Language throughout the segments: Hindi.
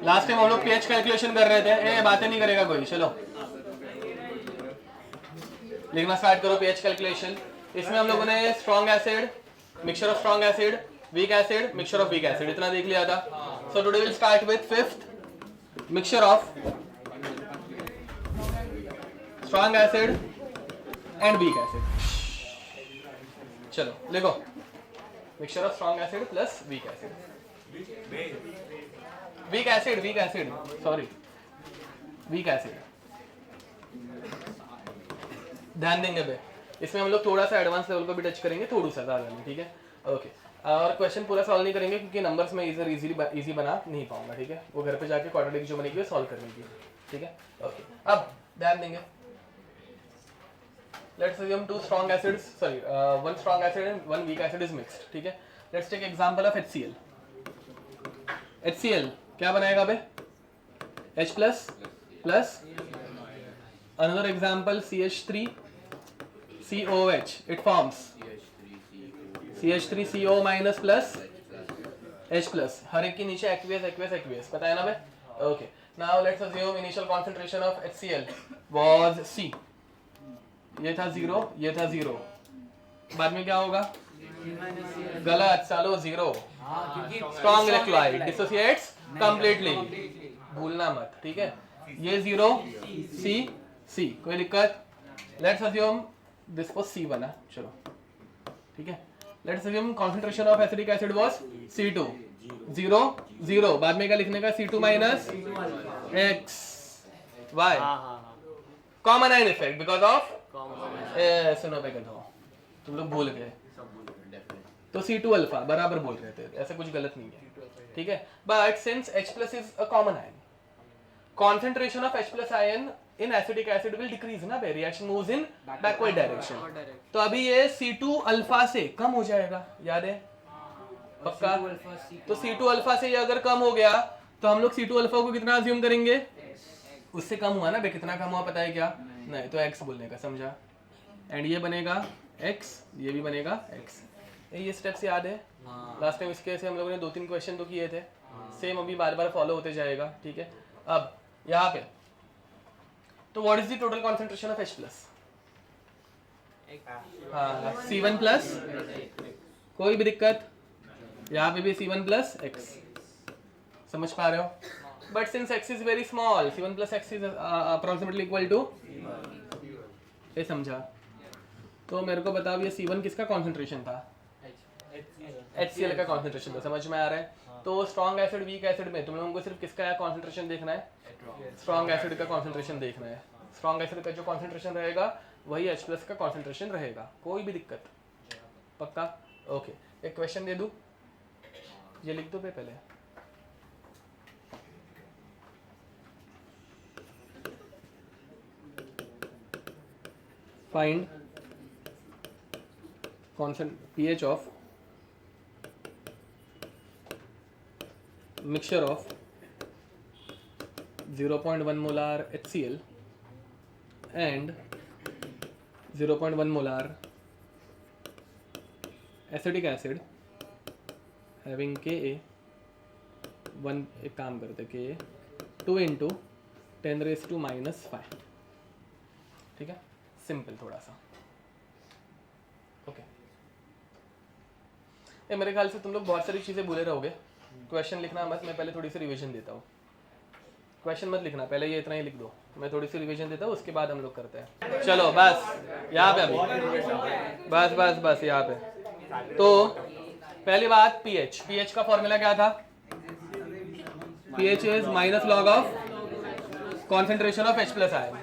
लास्ट टाइम हम लोग पीएच कैलकुलेशन कर रहे थे, बातें नहीं करेगा कोई, चलो लिखना स्टार्ट करो पीएच कैलकुलेशन। इसमें हम लोगों ने strong acid, mixture of strong acid, weak acid, mixture of weak acid इतना देख लिया था। So today will start with fifth, mixture of strong acid and weak acid. चलो लिखो mixture of strong acid plus weak acid, weak acid sorry weak acid. ध्यान देंगे बे, इसमें हम लोग थोड़ा सा एडवांस लेवल को भी टच करेंगे, थोड़ा सा ज़्यादा नहीं, ठीक है ओके। और क्वेश्चन पूरा सॉल्व नहीं करेंगे क्योंकि नंबर्स में इजी बना नहीं पाऊंगा, ठीक है, वो घर पे जाके क्वाड्रेटिक जो बनेगी वो सॉल्व करने की, ठीक है ओके। अब ध्यान देंगे, let's assume two strong acids, sorry one strong acid and one weak acid is mixed, ठीक है। Let's take example of HCl। HCl क्या बनाएगा बे? H plus plus another example CH3 COH, it forms CH3CO minus plus H plus, हर एक के नीचे aqueous पता है ना बे okay. now let's assume initial concentration of HCl was C, ये था 0, ये था 0, बाद में क्या होगा? गलत, चलो 0, स्ट्रॉन्ग इलेक्ट्रोलाइट डिसोसिएट्स कंप्लीटली, भूलना मत, ठीक है। ये 0 C, कोई दिक्कत? Let's assume this was C बना, चलो ठीक है। Let's assume concentration of acetic acid was C2, 0 बाद में क्या लिखने का? C2 minus X, why common ion effect because of सुनो पे गधो, तुम लोग भूल गए तो C2 अल्फा बराबर बोल रहे थे, ऐसा कुछ गलत नहीं है, ठीक है। But since H plus is a common ion, concentration of H plus ion in acetic acid will decrease ना, reaction moves in backward direction, तो अभी ये C2 अल्फा से कम हो जाएगा, याद है पक्का? तो C2 अल्फा से ये अगर कम हो गया तो हम लोग C2 अल्फा को कितना अज्यूम करेंगे? उससे कम हुआ ना बे, कितना कम हुआ पता है क्या? नहीं तो X बोलने का, समझा? एंड ये बनेगा X, ये भी बनेगा X। ये स्टेप्स याद है? लास्ट टाइम इसके से हम लोगों ने 2-3 क्वेश्चन तो किए थे, सेम अभी बार बार फॉलो होते जाएगा, ठीक है। अब यहाँ पे तो what is the total concentration of H plus? हाँ C1 प्लस, कोई भी दिक्कत? यहाँ पे भी C1 प्लस X, समझ पा रहे हो? But since X is very small, C1 plus X is approximately equal to, ये समझा? तो मेरे को बताओ ये C1 किसका कॉन्सेंट्रेशन था? HCl का कॉन्सेंट्रेशन था, समझ में आ रहा है? तो स्ट्रॉन्ग एसिड वीक एसिड में तुम लोगों को सिर्फ किसका कॉन्सेंट्रेशन देखना है? स्ट्रॉन्ग एसिड का कॉन्सेंट्रेशन देखना है। स्ट्रॉन्ग एसिड का जो कॉन्सेंट्रेशन रहेगा वही H प्लस का कॉन्सेंट्रेशन रहेगा, कोई भी दिक्कत? पक्का ओके। एक क्वेश्चन दे दूं, ये लिख दो पे पहले। Find pH of mixture of 0.1 molar HCl and 0.1 molar acetic acid having Ka 1, एक काम करते Ka 2 into 10 raised to minus 5, ठीक है, सिंपल थोड़ा सा ओके। ये मेरे ख्याल से तुम लोग बहुत सारी चीज़ें भूले रहोगे, क्वेश्चन लिखना मत, मैं पहले थोड़ी सी रिवीजन देता हूँ। क्वेश्चन मत लिखना, पहले ये इतना ही लिख दो, मैं थोड़ी सी रिवीजन देता हूँ, उसके बाद हम लोग करते हैं। चलो बस यहाँ पे अभी बस यहाँ पे। तो पहली बात पीएच का फॉर्मूला क्या था? PH is minus log of concentration of H plus ion,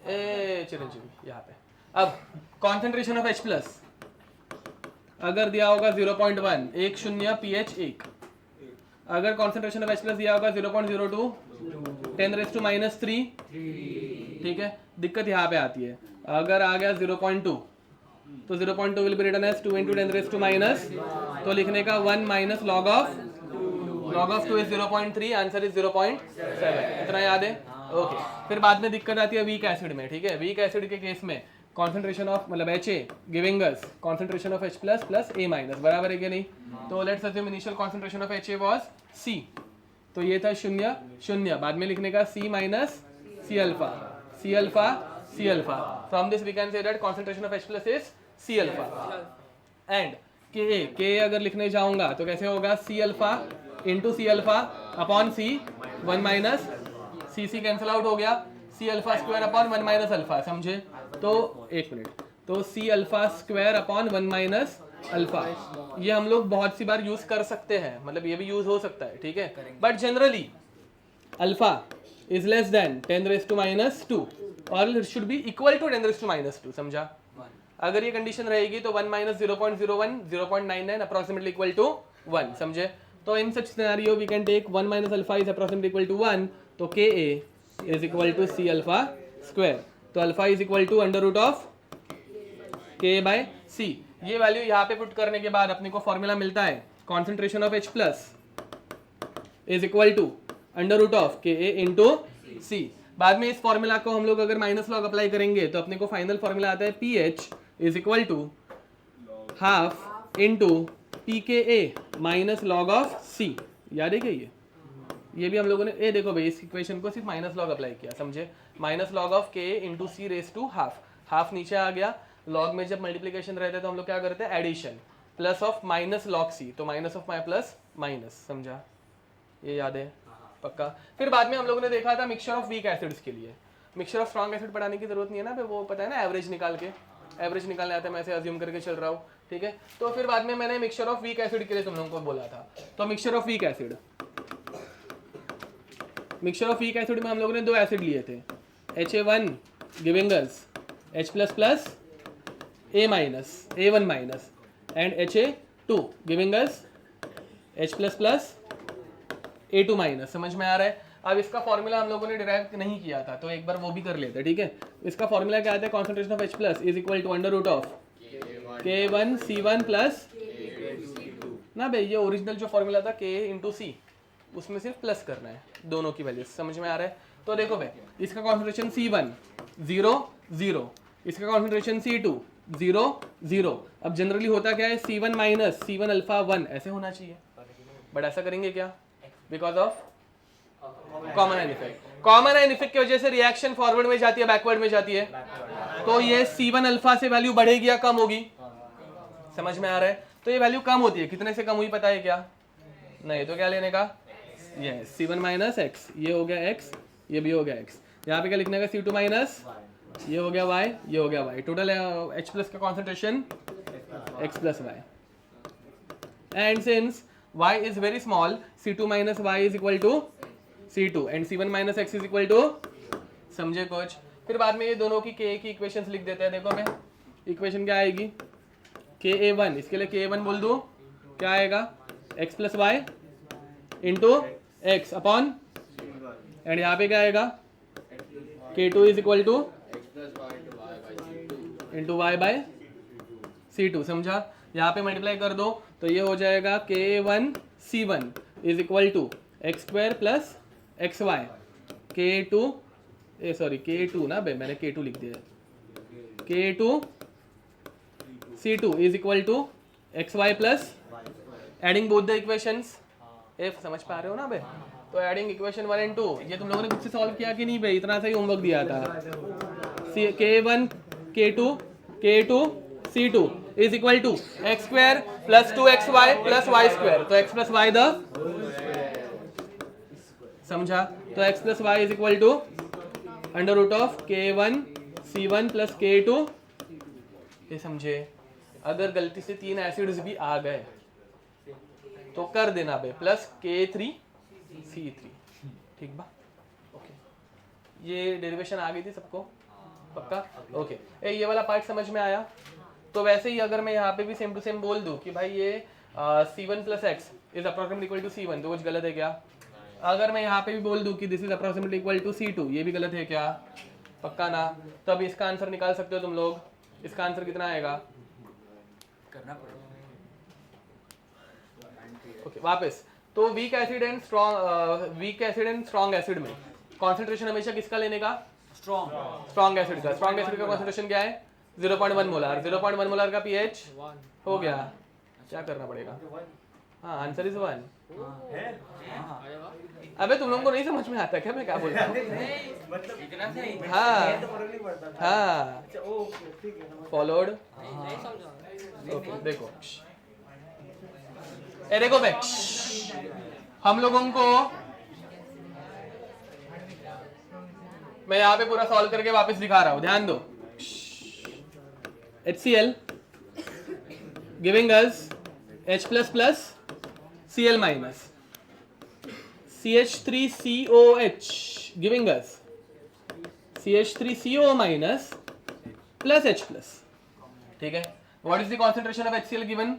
ए चिरंजीवी यहाँ पे। अब कॉन्सेंट्रेशन ऑफ H प्लस अगर दिया होगा 0.1, 1 pH 1, अगर कॉन्सेंट्रेशन ऑफ H प्लस दिया होगा 0.02, 10 रेज़ टू माइनस 3, ठीक है। दिक्कत यहाँ पे आती है, अगर आ गया 0.2 तो 0.2 will be written as 2 into 10 raise to minus, तो लिखने का 1 minus log of 2 is 0.3, answer is 0.7, इतना याद है ओके। फिर बाद में दिक्कत आती है वीक एसिड में, ठीक है। वीक एसिड के केस में कॉन्सेंट्रेशन ऑफ मतलब HA giving us concentration of H plus plus A minus, बराबर है कि नहीं? तो let's assume initial concentration of HA was C, तो ये था 0 0, बाद में लिखने का C minus C alpha C alpha C alpha. From this we can say that concentration of H plus is C alpha. And Ka अगर लिखने जाऊंगा तो कैसे होगा, C alpha into C alpha upon C 1 minus C cancel out हो गया, C alpha square upon 1 minus alpha. समझे? तो एक मिनट, तो C alpha square upon 1 minus alpha, ये हम लोग बहुत सी बार यूज कर सकते हैं, मतलब ये भी यूज हो सकता है, ठीक है. But generally alpha is less than 10 raise to minus 2 और it should be equal to 10 raise to minus 2. समझा? अगर ये कंडीशन रहेगी तो 1 माइनस 0.01 0.99 अप्रोक्सीमेटली इक्वल टू 1. समझे? तो in such scenario we can take 1 minus alpha is approximately equal to 1, तो Ka is equal to C alpha square. तो alpha is equal to under root of K by C. ये वैल्यू यहाँ पे पुट करने के बाद अपने को फॉर्मूला मिलता है concentration of H plus is equal to under root of Ka into C. बाद में इस फॉर्मूला को हम लोग अगर माइनस लॉग अप्लाई करेंगे तो अपने को फाइनल फॉर्मूला आता है PH is equal to half into PKA minus log of C. याद है क्या ये भी हम लोगों ने, ये देखो भाई इस इक्वेशन को सिर्फ माइनस लॉग अप्लाई किया. समझे? Minus log of Ka into C raise to half. Half नीचे आ गया. लॉग में जब मल्टीप्लिकेशन रहता है तो हम लोग क्या करते हैं, addition plus of minus log C, तो minus of my plus minus. समझा? ये याद है पक्का. फिर बाद में हम लोगों ने देखा था मिक्सचर ऑफ वीक एसिड्स के लिए. मिक्सचर ऑफ स्ट्रॉन्ग एसिड पढ़ाने की जरूरत नहीं है ना, वो पता है ना, एवरेज निकाल के, एवरेज निकालने आता है, मैं ऐसे अज्यूम करके चल रहा हूँ, ठीक है. तो फिर बाद में मैंने मिक्सचर ऑफ वीक एसिड के लिए तुम लोगों को बोला था. तो mixture of weak acid, mixture of weak acid में हम लोगों ने 2 एसिड लिए थे, HA1 giving us H plus plus A minus A1 minus and HA2 giving us H plus plus A2 minus. समझ में आ रहा है? अब इसका फॉर्मूला हम लोगों ने डिराइव नहीं किया था तो एक बार वो भी कर लेते हैं, ठीक है. इसका फॉर्मूला क्या आता है, concentration of H plus is equal to under root of K1 C1 plus ना भाई, ये ओरिजिनल जो फॉर्मूला था K इंटू C, उसमें सिर्फ प्लस करना है दोनों की वैल्यू. समझ में आ रहा है? तो देखो भाई, इसका कॉन्सेंट्रेशन C1 0 0, इसका कॉन्सेंट्रेशन C2 0 0. अब जनरली होता क्या है, C1 माइनस C1 अल्फा 1 ऐसे होना चाहिए, बट ऐसा करेंगे क्या, because of common and effect. Common and effect की वजह से रिएक्शन फॉरवर्ड में जाती है, बैकवर्ड में जाती है, तो ये C1 अल्फा से वैल्यू बढ़ेगी या कम होगी. समझ में आ रहा है? तो ये वैल्यू कम होती है. कितने से कम हुई पता है क्या? नहीं तो क्या लेने का, ये C1 माइनस x, ये हो गया x, ये भी हो गया x. यहाँ पे क्या लिखने का, C2 माइनस, ये हो गया y, ये हो गया y. टोटल H प्लस का concentration x plus y. And since y is very small, C2 minus y is equal to C2 and C1 minus x is equal to, समझे कुछ? फिर बाद में ये दोनों की K की इक्वेशंस लिख देते हैं. देखो मैं इक्वेशन क्या आएगी, Ka1, इसके लिए Ka1 बोल दूँ, क्या आएगा, x plus Y into X upon, and यहाँ पे क्या आएगा, K2 is equal to into Y by C2. समझा? यहाँ पे मल्टीप्लाई कर दो तो ये हो जाएगा K1 C1 is equal to X square plus X Y. K2 ना बे, मैंने K2 लिख दिया, K2 C2 is equal to X Y plus, adding both the equations. एफ समझ पा रहे हो ना बे? तो एडिंग इक्वेशन 1 एंड 2, ये तुम लोगों ने खुद से सॉल्व किया कि नहीं बे? इतना सा ही होमवर्क दिया था. K1 K2 C2 is equal to x square plus 2xy plus y square. तो x plus y द, समझा? तो x plus y is equal to under root of K1 C1 plus K2. ये समझे? अगर गलती से 3 एसिड्स भी आ गए तो कर देना बे, प्लस K3 C3. ठीक बा? ओके, ये डेरिवेशन आ गई थी सबको पक्का? ओके. ये वाला पार्ट समझ में आया? तो वैसे ही अगर मैं यहाँ पे भी सेम टू सेम बोल दूँ कि भाई ये C1 plus X is approximately equal to C1, तो कुछ गलत है क्या? अगर मैं यहाँ पे भी बोल दूँ कि this is approximately equal to C2, ये भी गलत है क्या? पक्का ना? तो अभी इसका आंसर निकाल सकते हो तुम लोग. इसका आंसर कितना आएगा? करना पड़ेगा. ओके, वापस. तो weak acid and strong acid में कॉन्सेंट्रेशन हमेशा किसका लेने का? स्ट्रॉन्ग एसिड का. स्ट्रॉन्ग एसिड का कॉन्सेंट्रेशन क्या है? 0.1 मोलार. 0.1 मोलार का पीएच हो गया. क्या करना पड़ेगा? हाँ आंसर इज 1। अबे तुम लोगों को नहीं समझ में आता क्या मैं क्या बोल रहा हूँ? हाँ हाँ फॉलोड। ओके देखो ए देखो बे, हम लोगों को मैं यहाँ पे पूरा सॉल्व करके वापस दिखा रहा हूँ, ध्यान दो। HCl giving us H plus plus Cl minus, CH3COH giving us CH3CO minus plus H plus, ठीक है। What is the concentration of HCl given?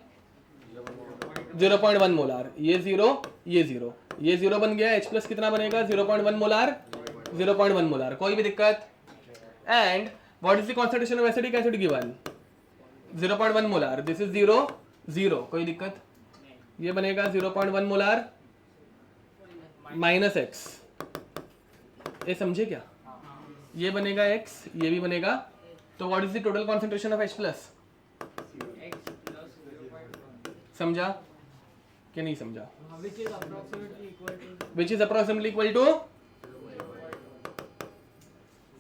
0.1 molar. ये 0 ये 0 ये 0 बन गया। H plus कितना बनेगा? 0.1 मोलार 0.1 मोलार। कोई भी दिक्कत? And what is the concentration of acetic acid given? 0.1 molar. This is 0 0। कोई दिक्कत? ये बनेगा 0.1 मोलार माइनस x। ये समझे क्या? ये बनेगा x, ये भी बनेगा। तो what is the total concentration of H plus? समझा कि नहीं समझा? Which is approximately equal to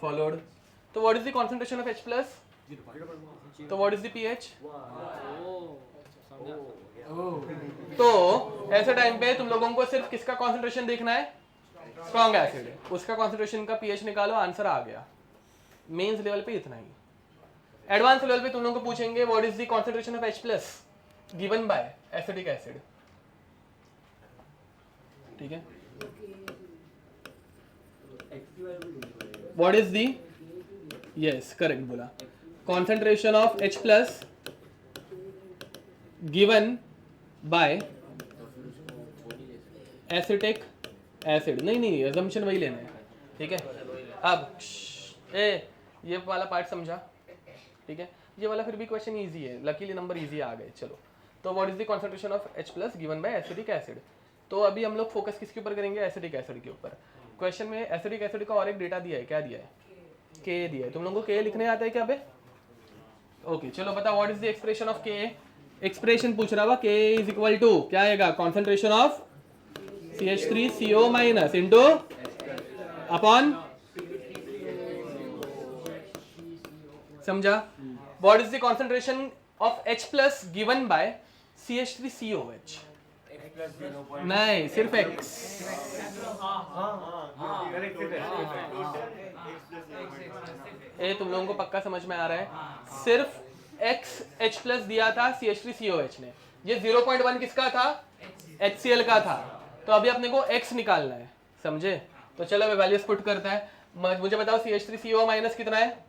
followed. तो what is the concentration of H plus? तो व्हाट इज द pH? तो ऐसे टाइम पे तुम लोगों को सिर्फ किसका कॉन्सेंट्रेशन देखना है? स्ट्रॉन्ग एसिड है, उसका कॉन्सेंट्रेशन का pH निकालो, आंसर आ गया। मेंस लेवल पे इतना ही। एडवांस लेवल पे तुम लोगों को पूछेंगे what is the concentration of H plus given bye acetic acid, ठीक है। What is the, yes correct बोला, concentration of H plus given by acetic acid। नहीं assumption वही लेना है, ठीक है। अब ये वाला पार्ट समझा, ठीक है। ये वाला फिर भी क्वेश्चन इजी है, लकीली नंबर इजी आ गए। चलो, तो what is the concentration of H plus given bye acetic acid. तो अभी हम लोग फोकस किसके ऊपर करेंगे? एसिटिक एसिड के ऊपर। क्वेश्चन में एसिटिक एसिड का और एक डेटा दिया है, क्या दिया है? K दिया है। तुम लोगों को K लिखने आता है क्या बे? ओके चलो बताओ what is the expression of K। Expression पूछ रहा हुआ, K इज इक्वल टू क्या आएगा? Concentration of CH3CO minus into upon, समझा? What is the concentration of H plus given by CH3COH? नहीं सिर्फ X। ये तुम लोगों को पक्का समझ में आ रहा है? सिर्फ X H प्लस दिया था CH3COH ने। ये 0.1 किसका था? HCl का था। तो अभी अपने को X निकालना है, समझे? तो चलो मैं वैल्यूज पुट करता है। मुझे बताओ CH3CO माइनस कितना है?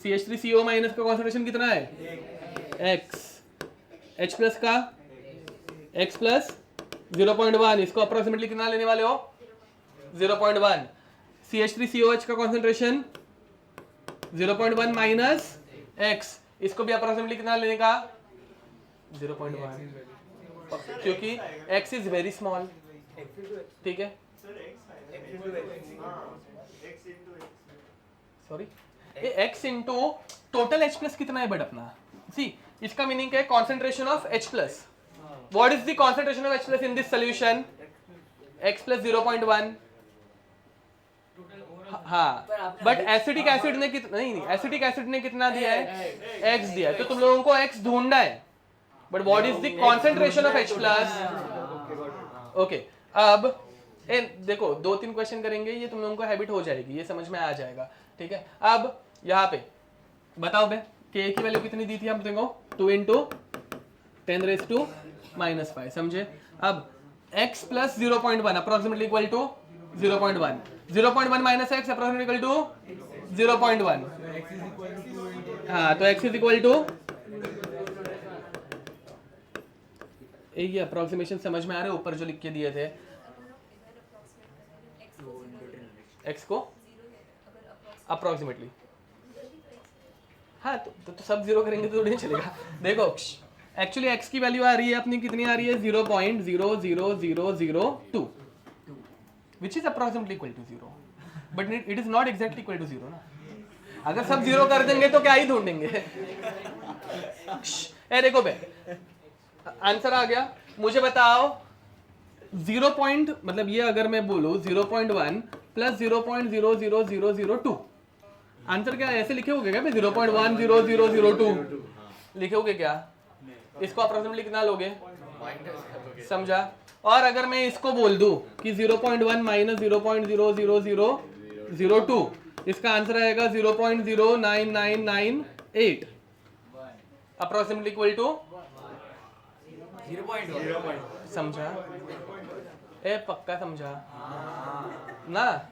CH3CO माइनस का कॉन्सेंट्रेशन कितना है? X। H प्लस का X प्लस 0.1, इसको अप्रोक्सीमेटली कितना लेने वाले हो? 0.1। CH3COH का कॉन्सेंट्रेशन 0.1 माइनस X, इसको भी अप्रोक्सीमेटली कितना लेने का? 0.1, क्योंकि X इज वेरी स्मॉल, ठीक है। सॉरी, ये X into total H plus कितना है बट अपना? सी इसका मीनिंग है concentration of H plus. What is the concentration of H plus in this solution? X plus 0.1। हाँ, बट एसिटिक एसिड ने कितना, नहीं एसिटिक एसिड ने कितना दिया है? X दिया है। तो तुम लोगों को X ढूंढना है, but what is the concentration of H plus? Okay, अब देखो 2-3 क्वेश्चन करेंगे, ये तुम लोगों को हैबिट हो जाएगी, ये समझ में आ जाएगा, ठीक है। अब यहाँ पे बताओ बे, K की वैल्यू कितनी दी थी हम तुमको? 2 इंटू 10⁻⁻⁵, समझे? अब X plus 0.1 approximately equal to 0.1, 0.1 minus X approximately equal to 0.1। हाँ, तो X इज इक्वल टू, ये अप्रोक्सीमेशन समझ में आ रहा है? ऊपर जो लिख के दिए थे X को अप्रोक्सीमेटली, हाँ तो सब जीरो करेंगे तो नहीं चलेगा। देखो एक्चुअली X की वैल्यू आ रही है अपनी, कितनी आ रही है? 0.00002, which is approximately equal to 0, but it is not exactly equal to 0 ना। अगर सब जीरो कर देंगे तो क्या ही ढूंढेंगे। ए देखो बे, आंसर आ गया। मुझे बताओ 0 पॉइंट मतलब ये अगर मैं बोलूं 0.1 प्लस 0.00002 आंसर क्या ऐसे लिखे होगे क्या? 0.10002 लिखे होगे क्या? इसको अप्रोक्सीमेटली कितना लोगे? समझा? और अगर मैं इसको बोल दूं कि 0.1 माइनस 0.00002 इसका आंसर आएगा 0.09998 अप्रोक्सीमेटली इक्वल टू 0.1 समझा? ए पक्का समझा ना?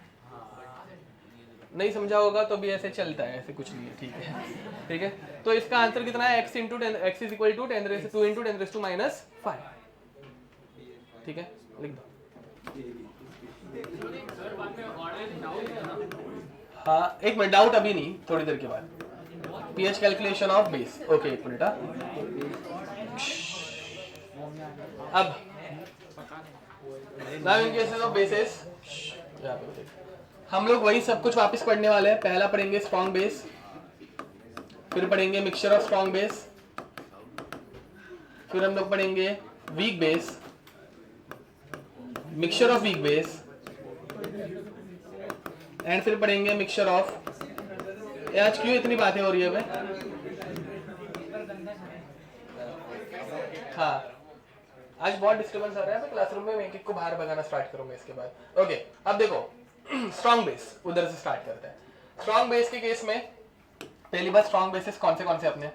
नहीं समझा होगा तो भी ऐसे चलता है, ऐसे कुछ नहीं है, ठीक है? ठीक है, तो इसका आंसर कितना है? x into x is equal to 10⁻² into 10⁻⁵ ठीक है, लिख दो। हाँ एक मिनट, डाउट अभी नहीं, थोड़ी देर के बाद। pH calculation of base, okay एक मिनट। अब now in cases of basis हम लोग वही सब कुछ वापस पढ़ने वाले हैं। पहला पढ़ेंगे स्ट्रॉन्ग बेस, फिर पढ़ेंगे मिक्सचर ऑफ स्ट्रॉन्ग बेस, फिर हम लोग पढ़ेंगे weak base, mixture of weak base, and फिर पढ़ेंगे मिक्सचर ऑफ। आज क्यों इतनी बातें हो रही है भाई? हाँ आज बहुत डिस्टर्बेंस आ रहा है क्लासरूम में, मैं एक को बाहर भगाना स्टार्ट करूंगा इसके बाद। ओके अब देखो स्ट्रॉन्ग बेस उधर से स्टार्ट करते हैं। स्ट्रॉन्ग बेस के केस में पहली बात, स्ट्रॉन्ग बेसिस कौन से अपने?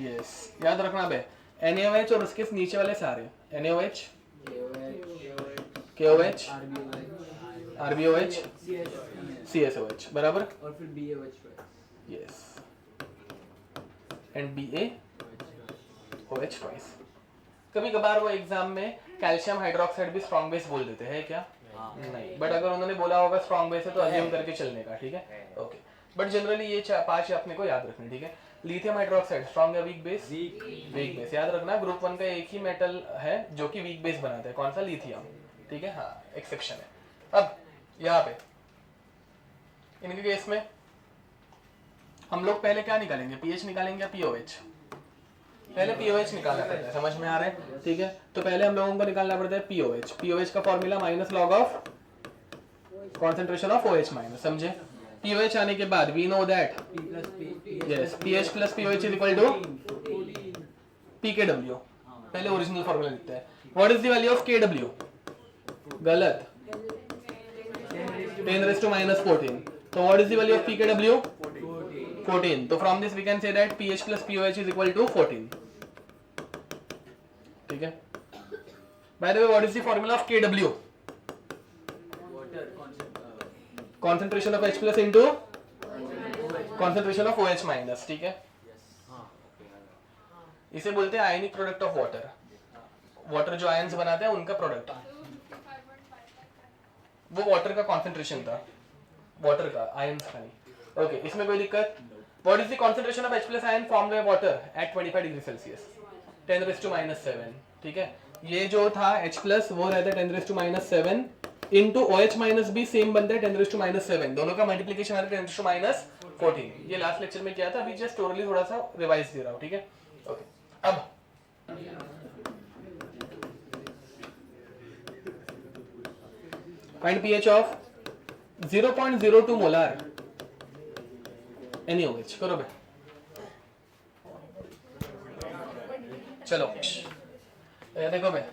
यस याद रखना बे, NaOH और उसके नीचे वाले सारे NaOH, KOH, RbOH, CSOH बराबर, और फिर BaOH। Yes and BaOH twice. कभी कभार वो एग्जाम में कैल्शियम हाइड्रोक्साइड भी स्ट्रॉन्ग बेस बोल देते हैं क्या? नहीं, बट अगर उन्होंने बोला होगा स्ट्रॉन्ग बेस है तो अज्यूम करके चलने का, ठीक है? ओके, बट जनरली ये 5 अपने को याद रखने, ठीक है? लिथियम हाइड्रोक्साइड स्ट्रॉन्ग या वीक बेस? Weak base. याद रखना ग्रुप 1 का एक ही मेटल है जो कि वीक बेस बनाता है, कौन सा? लिथियम, ठीक है? हाँ एक्सेप्शन है। अब यहाँ पे इनके केस में हम लोग पहले क्या निकालेंगे? पीएच निकालेंगे या पीओएच? पहले पीओएच निकालना पड़ता है, समझ में आ रहा है? ठीक है, तो पहले हम लोगों को निकालना पड़ता है पीओएच। पीओएच का formula minus log of concentration of OH minus, समझे? पीओएच आने के बाद we know that yes pH plus pOH is equal to पीकेडब्ल्यू। पहले ओरिजिनल फॉर्मूला लिखते हैं। What is the value of केडब्ल्यू? गलत, 10⁻⁻14। तो what is the value of पीकेडब्ल्यू? 14। तो from this we can say that pH plus pOH is equal to 14, ठीक है? By the way what is the formula of केडब्ल्यू? concentration of H plus into concentration of OH minus, ठीक है? इसे बोलते हैं ionic product of water. Water जो आयंस बनाते हैं उनका प्रोडक्ट, वो वाटर का कॉन्सेंट्रेशन था, वाटर का, आयंस का नहीं। ओके, इसमें कोई दिक्कत? What is the concentration of H plus ion formed by water at 25 degree Celsius? 10⁻⁻7, ठीक है? ये जो था H plus वो रहता है 10⁻⁻7 इंटू OH माइनस भी सेम बनता है 10⁻⁻7, दोनों का मल्टीप्लिकेशन आता है 10⁻14। ये लास्ट लेक्चर में किया था, अभी जस्ट टोटली थोड़ा सा रिवाइज दे रहा हूँ, ठीक है? ओके, अब find pH of 0.02 molar NaOH। करो बे, चलो देखो बे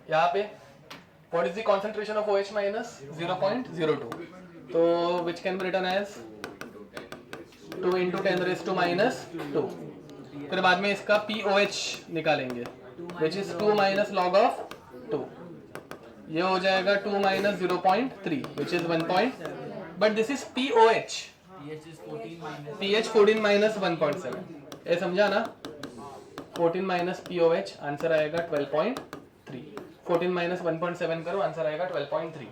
यहाँ पे what is the concentration of OH minus? 0.02, तो which can be written as 2 into 10⁻²। फिर बाद में इसका POH निकालेंगे which is 2 minus log of 2, ये हो जाएगा 2 minus 0.3 which is 1 point, but this is POH, pH 14 minus 1.7, ये समझा ना? 14 minus POH आंसर आएगा 12.3, 14 minus 1.7 करो आंसर आएगा 12.3।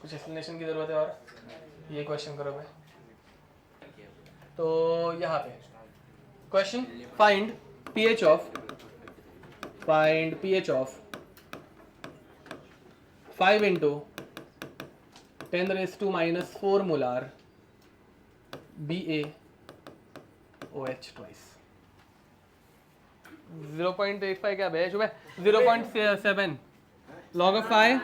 कुछ एक्सप्लेनेशन की जरूरत है और? ये क्वेश्चन करो भाई। तो यहाँ पे question find pH of 5 into 10⁻⁻4 molar BaOH twice. 0.85 क्या बे शुभ 0.7 log of 5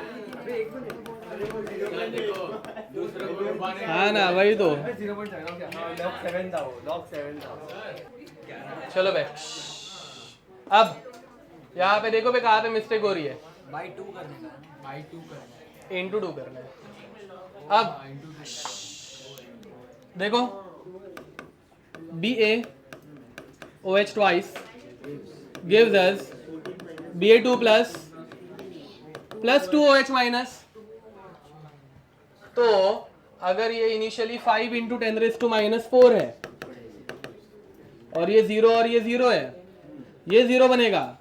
हाँ ना वही तो चलो बे अब यहाँ पे देखो बे कहाँ पे मिस्टेक हो रही है बाई 2 करने का बाई 2 करना है इंटू 2 करना है अब देखो BA OH twice gives us BA2 plus 2 OH minus। तो अगर ये इनिशियली 5 इंटू 10⁻⁻4 है और ये 0 और ये 0 है, ये 0 बनेगा,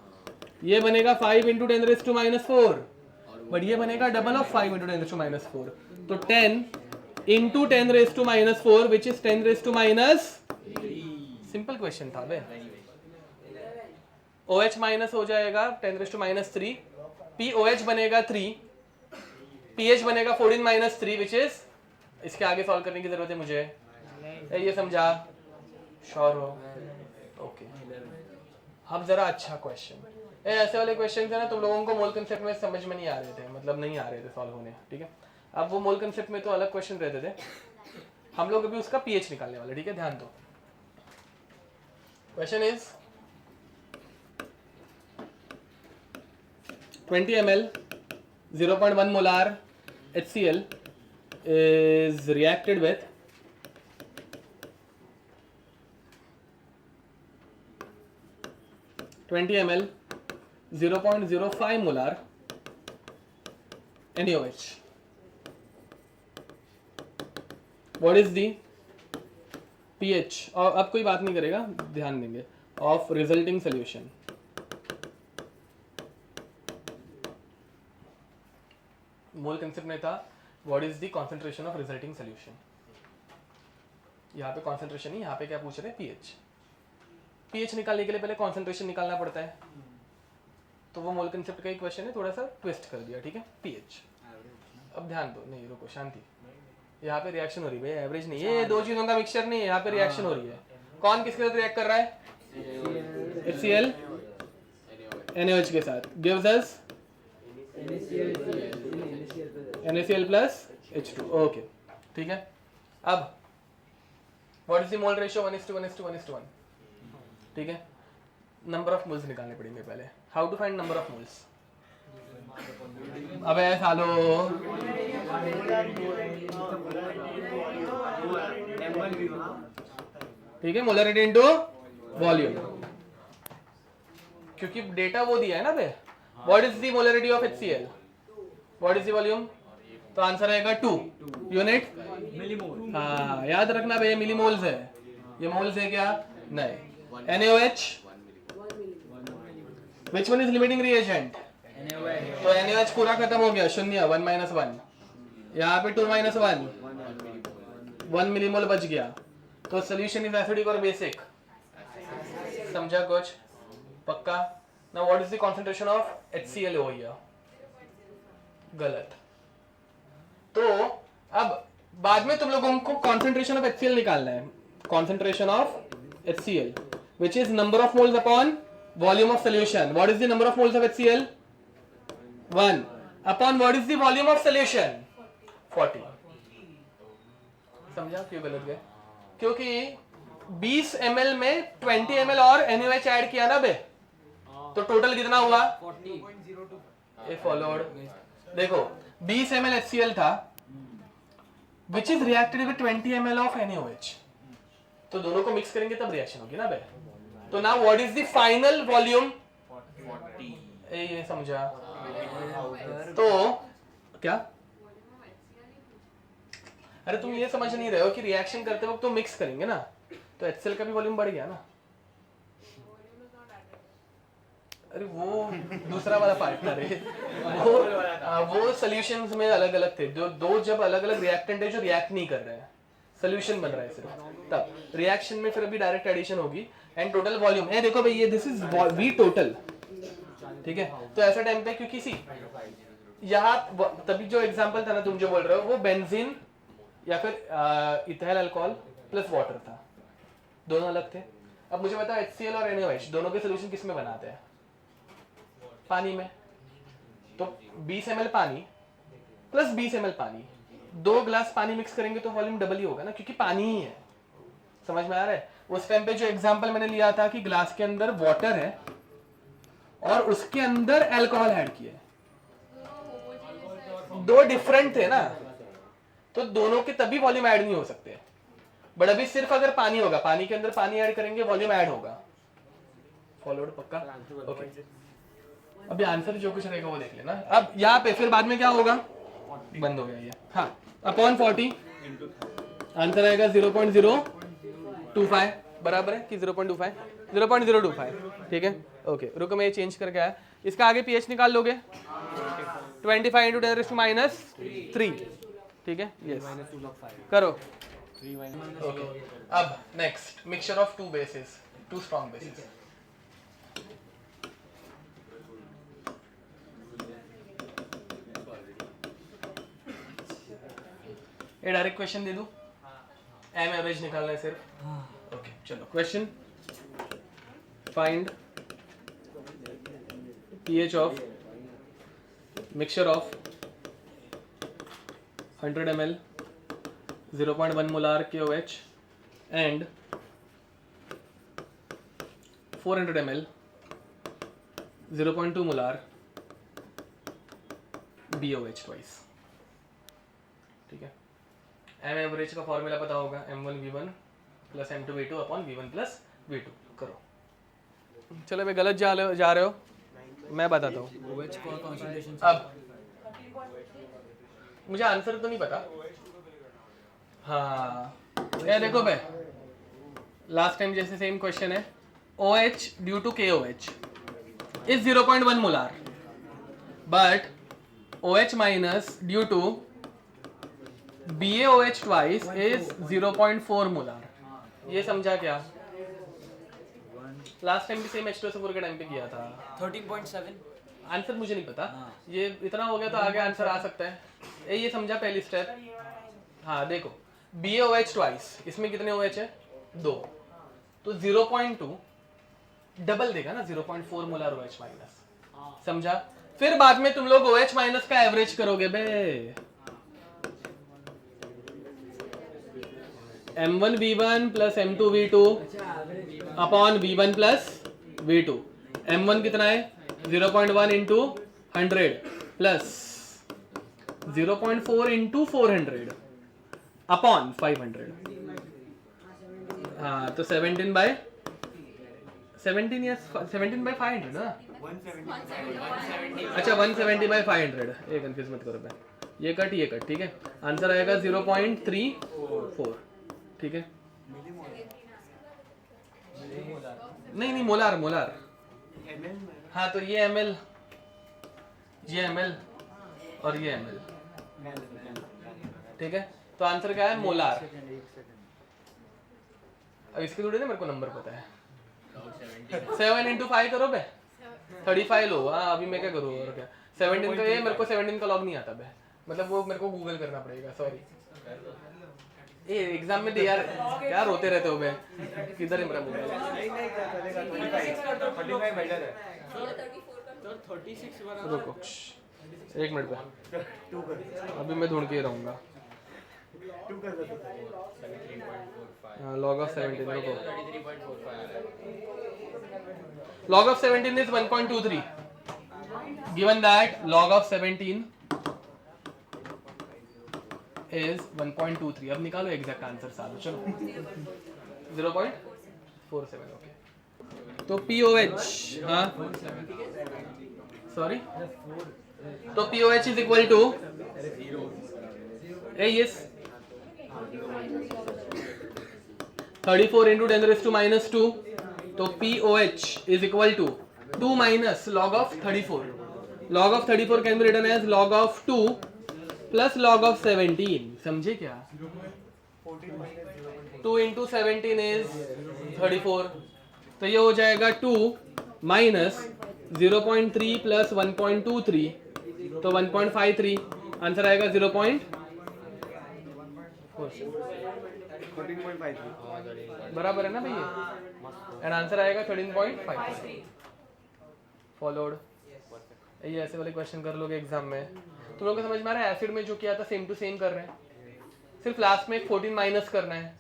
ये बनेगा 5 इंटू 10⁻⁻4 बट ये बनेगा डबल ऑफ 5 इंटू 10⁻⁻4 तो 10 into 10⁻⁻4 which is 10⁻⁻। Simple question था बे। OH माइनस हो जाएगा 10⁻³ POH बनेगा 3 PH बनेगा 14 - 3 विच इज इसके आगे सॉल्व करने की जरूरत है मुझे ये समझा श्योर हो ओके। अब जरा अच्छा क्वेश्चन ऐसे वाले क्वेश्चन है ना तुम लोगों को मोल कंसेप्ट में समझ में नहीं आ रहे थे मतलब नहीं आ रहे थे सॉल्व होने ठीक है। अब वो मोल कंसेप्ट में तो अलग क्वेश्चन रहते थे हम लोग अभी उसका पीएच निकालने वाले ठीक है ध्यान दो। Question is 20 ml 0.1 molar HCl is reacted with 20 ml 0.05 molar NaOH. What is the pH? और अब कोई बात नहीं करेगा ध्यान देंगे of resulting solution. Mole concept में था what is the concentration of resulting solution. यहाँ पे कॉन्सेंट्रेशन नहीं, यहाँ पे क्या पूछ रहे हैं पीएच। पीएच निकालने के लिए पहले कॉन्सेंट्रेशन निकालना पड़ता है तो वो मोल कंसेप्ट का ही क्वेश्चन है थोड़ा सा ट्विस्ट कर दिया ठीक है पीएच। अब ध्यान दो नहीं रुको शांति यहाँ पे रिएक्शन हो रही है एवरेज नहीं ये दो चीजों का मिक्सचर नहीं है यहाँ पे रिएक्शन हो रही है। कौन किसके साथ रिएक्ट कर रहा है HCl NaOH के साथ gives us NaCl plus H2 okay ठीक है। अब what is the mole ratio 1:1:1:1 ठीक है। नंबर ऑफ मोल्स निकालने पड़ेंगे पहले। How to find number of moles. अबे सालो ठीक है मोलरिटी इनटू वॉल्यूम क्योंकि डेटा वो दिया है ना बे। What is the molarity of HCl what is the volume तो आंसर आएगा 2 यूनिट मिलीमोल। हाँ याद रखना भाई मिलीमोल्स है ये मोल्स है क्या नहीं। NaOH which one is limiting reagent तो NaOH पूरा खत्म हो गया 0 1 - 1 यहाँ पे 2 - 1 1 मिलीमोल बच गया तो सोल्यूशन इज एसिडिक और बेसिक समझा कुछ पक्का। Now what is the concentration of HCl over here गलत। तो अब बाद में तुम लोगों को कॉन्सेंट्रेशन ऑफ HCl निकालना है। Concentration of HCl which is number of moles upon volume of solution. What is the number of moles of HCl 1 upon what is the volume of solution 40। समझा क्यों गलत गए क्योंकि 20 ml में 20 ml और NaOH ऐड किया ना बे तो टोटल कितना हुआ 40.02 ए फॉलोड देखो 20 ml HCl था which is reacted with 20 ml of NaOH तो दोनों को मिक्स करेंगे तब रिएक्शन होगी ना बे। तो now what is the final volume 40 ये समझा। तो क्या अरे तुम ये समझ नहीं रहे हो कि रिएक्शन करते वक्त तो मिक्स करेंगे ना तो HCl का भी वॉल्यूम बढ़ गया ना। अरे वो दूसरा वाला पार्टनर है वो सॉल्यूशंस में अलग अलग थे जो दो जब अलग अलग रिएक्टेंट है जो रिएक्ट नहीं कर रहे हैं सॉल्यूशन बन रहा है सिर्फ तब रिएक्शन में फिर अभी डायरेक्ट एडिशन होगी एंड टोटल वॉल्यूम है देखो भाई ये दिस इज V टोटल ठीक है। तो ऐसा टाइम पे क्योंकि सी यहाँ तभी जो एग्जांपल था ना तुम जो बोल रहे हो वो बेंजीन या फिर इथाइल अल्कोहल प्लस वाटर था दोनों अलग थे। अब मुझे बताओ HCl और NaOH दोनों के सोल्यूशन किस में बनाते हैं? पानी में। तो 20 ml पानी प्लस 20 ml पानी, 2 ग्लास पानी मिक्स करेंगे तो वॉल्यूम डबल ही होगा ना, क्योंकि पानी ही है। समझ में आ रहा है? उस टाइम पे जो एग्जांपल मैंने लिया था कि ग्लास के अंदर वाटर है और उसके अंदर अल्कोहल ऐड किया है, दो डिफरेंट थे ना, तो दोनों के तभी वॉल्यूम ऐड नहीं हो सकते। बट अभी सिर्फ अगर पानी होगा, पानी के अंदर पानी ऐड करेंगे वॉल्यूम ऐड होगा। फॉलोड पक्का? ओके, अभी आंसर जो कुछ रहेगा वो देख लेना। अब यहाँ पे फिर बाद में क्या होगा? बंद हो गया ये। हाँ, अपॉन 40 आंसर आएगा 0.025 बराबर है कि 0.25? 0.025, ठीक है। ओके, रुको मैं ये चेंज करके आया। इसका आगे pH निकाल लोगे? 25 × 10⁻³ ठीक है। यस, करो। ओके, अब next mixture of 2 basis, 2 strong bases. ये डायरेक्ट क्वेश्चन दे दूं? एम एवरेज निकालना है सिर्फ। ओके, चलो question. Find pH of mixture of 100 ml 0.1 molar KOH and 400 ml 0.2 molar BOH twice, ठीक है। एम एवरेज का फॉर्मूला पता होगा, M1V1 plus M2V2 upon V1 plus V2। करो। चलो मैं गलत जा रहे हो, मैं बताता हूँ। अब मुझे आंसर तो नहीं पता। हाँ, ये देखो भाई, लास्ट टाइम जैसे सेम क्वेश्चन है। OH due to KOH is 0.1 molar, but OH minus due to BaOH twice is 0.4 molar. ये समझा क्या? लास्ट टाइम भी सेम H2SO4 के टाइम पे किया था। 13.7 आंसर मुझे नहीं पता। ये इतना हो गया तो आगे आंसर आ सकता है। ये समझा पहली स्टेप। हाँ देखो, BaOH twice, इसमें कितने OH है? 2, तो 0.2 डबल देगा ना, 0.4 मोलार OH माइनस। समझा? फिर बाद में तुम लोग OH माइनस का एवरेज करोगे बे। M1V1 plus M2V2 upon V1 plus V2। M1 कितना है? 0.1 इंटू 100 प्लस 0.4 इंटू 400 अपॉन 500। हाँ, तो 17/500 ना? अच्छा, 170/500। ये कंफ्यूज मत करो भाई, ये कट, ठीक है। आंसर आएगा 0.34, ठीक है। नहीं मोलार। हाँ, तो ये ml, ये ml और ये ml, ठीक है। तो आंसर क्या है? मोलार। अब इसके थोड़े ना मेरे को नंबर पता है। 7 × 5 करो बे, 35 लो। हाँ, अभी मैं क्या करूँ और क्या। 17 का ये, मेरे को 17 का लॉग नहीं आता बे, मतलब वो मेरे को गूगल करना पड़ेगा। सॉरी, ये एग्जाम में दे यार, क्या रोते रहते हो बे? किधर है मेरा मोबाइल? रुको 1 मिनट पे, अभी मैं ढूंढ के रहूंगा। लॉग ऑफ 17, रुको। Log of 17 is 1.23। Given that log of 17 is 1.23। अब निकालो एग्जैक्ट आंसर सालों। चलो 0.47। ओके, तो POH, हाँ सॉरी, तो POH is equal to yes 34 × 10⁻²। तो POH is equal to 2 minus log of 34। log of 34 can be written as log of 2 plus log of 17। समझे क्या? 2 × 17 इज 34, तो ये हो जाएगा 2 माइनस 0.3 प्लस 1.23, तो 1.53। आंसर आएगा 0.47। 14.53 बराबर है ना भैया? एंड आंसर आएगा 13.5 फॉलोड। ये ऐसे वाले क्वेश्चन कर लोगे एग्जाम में। तुम लोगों को समझ में आ रहा है? एसिड में जो किया था सेम टू सेम कर रहे हैं, सिर्फ लास्ट में 14 माइनस करना है।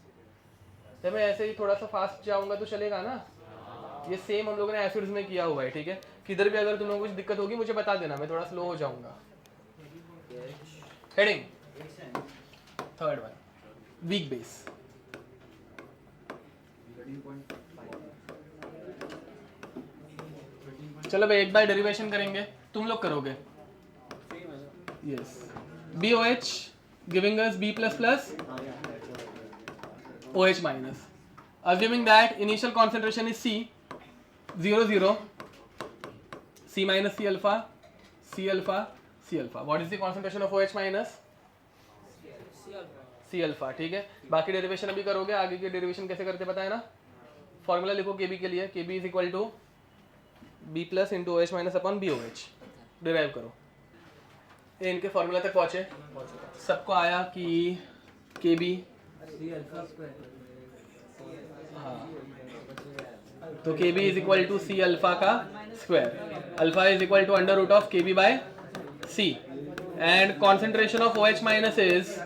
जब मैं ऐसे ही थोड़ा सा फास्ट जाऊंगा तो चलेगा ना? ये सेम हम लोगों ने एसिड्स में किया हुआ है, ठीक है? किधर भी अगर तुम लोगों को कुछ दिक्कत होगी मुझे बता देना, मैं थोड़ा स्लो हो जाऊंगा। Heading third one, weak base. चलो भाई एक बार डेरिवेशन करेंगे, तुम लोग करोगे। Yes, BOH giving us B++ OH minus. Assuming that initial concentration is C, 0, 0, C minus C alpha, C alpha, C alpha. What is the concentration of OH minus? C alpha, ठीक है? बाकी डेरिवेशन अभी करोगे, आगे की डेरिवेशन कैसे करते पता है ना? फॉर्मूला लिखो KB के लिए, KB is equal to B+ into OH minus upon BOH. Derive करो। ये इनके फॉर्मूला तक पहुंचे, सबको आया कि KB, हाँ, तो KB is equal to C alpha का square, alpha is equal to under root of KB by C, and concentration of OH minus is